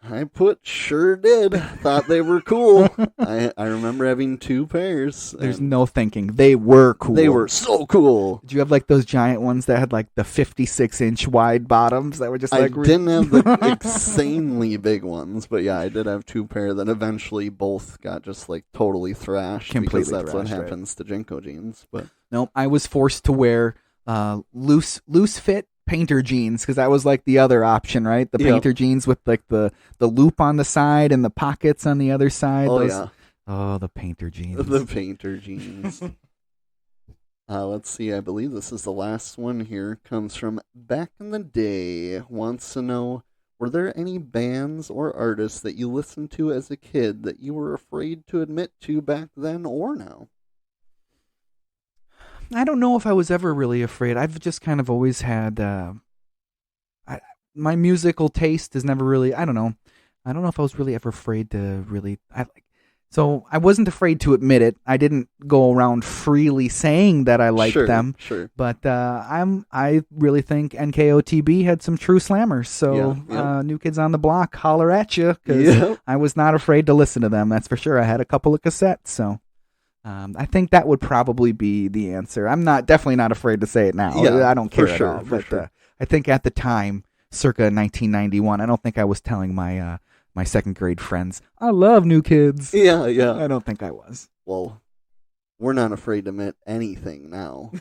I sure did. Thought they were cool. I remember having 2 pairs. There's no thinking. They were cool. They were so cool. Did you have like those giant ones that had like the 56-inch wide bottoms that were just like... I didn't have the insanely big ones, but yeah, I did have 2 pair that eventually both got just like totally thrashed. Completely because that's what thrashed, happens to Jinko jeans. But nope, I was forced to wear loose fit painter jeans, because that was like the other option, right? The painter jeans with like the loop on the side and the pockets on the other side. Oh, the painter jeans. The painter jeans. Let's see. I believe this is the last one here. Comes from Back in the Day. Wants to know, were there any bands or artists that you listened to as a kid that you were afraid to admit to back then or now? I don't know if I was ever really afraid. I've just kind of always had my musical taste is never really. I don't know if I was really ever afraid to really. So I wasn't afraid to admit it. I didn't go around freely saying that I liked them. Sure. But I really think NKOTB had some true slammers. So New Kids on the Block, holler at you, because I was not afraid to listen to them. That's for sure. I had a couple of cassettes, so. I think that would probably be the answer. I'm definitely not afraid to say it now. Yeah, I don't care for sure, at all. for But sure. I think at the time, circa 1991, I don't think I was telling my my second grade friends, I love New Kids. Yeah. I don't think I was. Well, we're not afraid to admit anything now.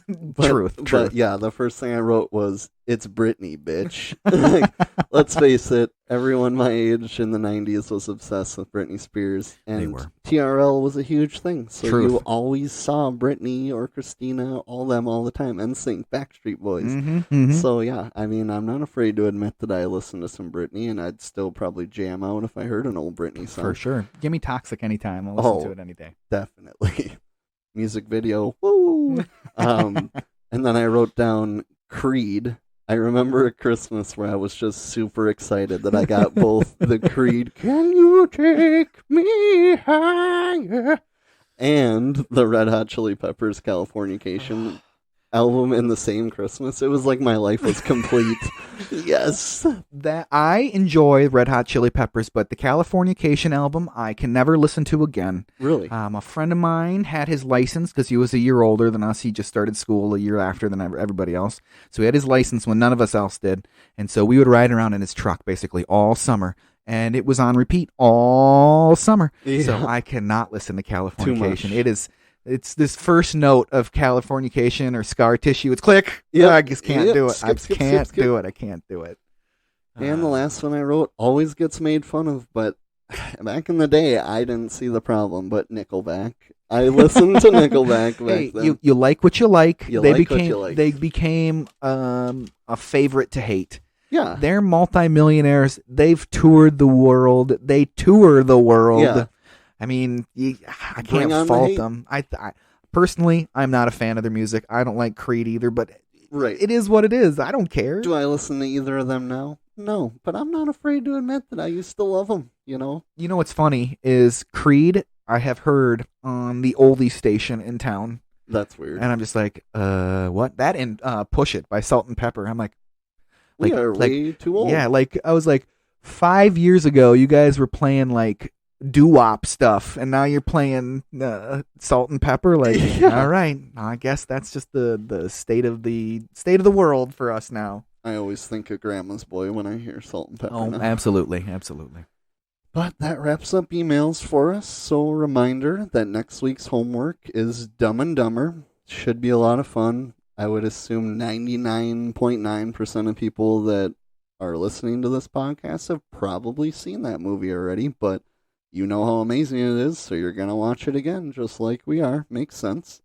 Truth. But yeah, the first thing I wrote was, it's Britney, bitch. Like, let's face it, everyone my age in the 90s was obsessed with Britney Spears. And They were. TRL was a huge thing. So Truth. you always saw Britney or Christina, all the time. NSYNC, Backstreet Boys. Mm-hmm. So yeah, I mean, I'm not afraid to admit that I listened to some Britney, and I'd still probably jam out if I heard an old Britney song. For sure. Give me Toxic anytime. I'll listen to it any day. Definitely. Music video, woo! And then I wrote down Creed. I remember at Christmas where I was just super excited that I got both the Creed, Can You Take Me Higher, and the Red Hot Chili Peppers, Californication album in the same Christmas. It was like my life was complete. Yes. That I enjoy Red Hot Chili Peppers, but the Californication album I can never listen to again. Really? A friend of mine had his license because he was a year older than us. He just started school a year after than everybody else. So he had his license when none of us else did. And so we would ride around in his truck basically all summer. And it was on repeat all summer. Yeah. So I cannot listen to Too much. Californication. It's this first note of Californication or Scar Tissue. It's click. Yep. I just can't Yep. do it. Skip. Do it. I can't do it. And the last one I wrote always gets made fun of, but back in the day, I didn't see the problem. But Nickelback, I listened to Nickelback back Hey, then. you like what you like. You they like what became you like. they became a favorite to hate. Yeah, They're multimillionaires. They've toured the world. They tour the world. Yeah. I mean, I Bring can't on the fault hate. them. I personally, I'm not a fan of their music. I don't like Creed either, but right. it is what it is. I don't care. Do I listen to either of them now? No, but I'm not afraid to admit that I used to love them. You know? You know what's funny is Creed I have heard on the oldie station in town, That's weird. and I'm just like, what? That and Push It by Salt and Pepper. I'm like, We are way too old. yeah, like I was like 5 years ago, you guys were playing like doo-wop stuff, and now you're playing Salt and Pepper. Like, Yeah. all right, I guess that's just the state of the world for us now. I always think of Grandma's Boy when I hear Salt and Pepper. Oh, now. absolutely. But that wraps up emails for us. So a reminder that next week's homework is Dumb and Dumber. Should be a lot of fun. I would assume 99.9% of people that are listening to this podcast have probably seen that movie already, but you know how amazing it is, so you're going to watch it again, just like we are. Makes sense.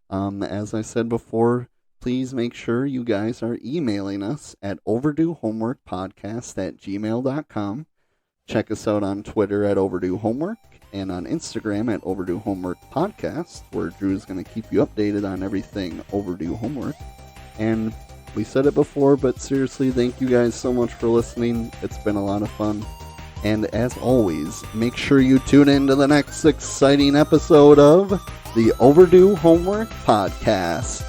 As I said before, please make sure you guys are emailing us at overduehomeworkpodcast@gmail.com. Check us out on Twitter at Overdue Homework and on Instagram at Overdue Homework Podcast, where Drew's going to keep you updated on everything Overdue Homework. And we said it before, but seriously, thank you guys so much for listening. It's been a lot of fun. And as always, make sure you tune in to the next exciting episode of the Overdue Homework Podcast.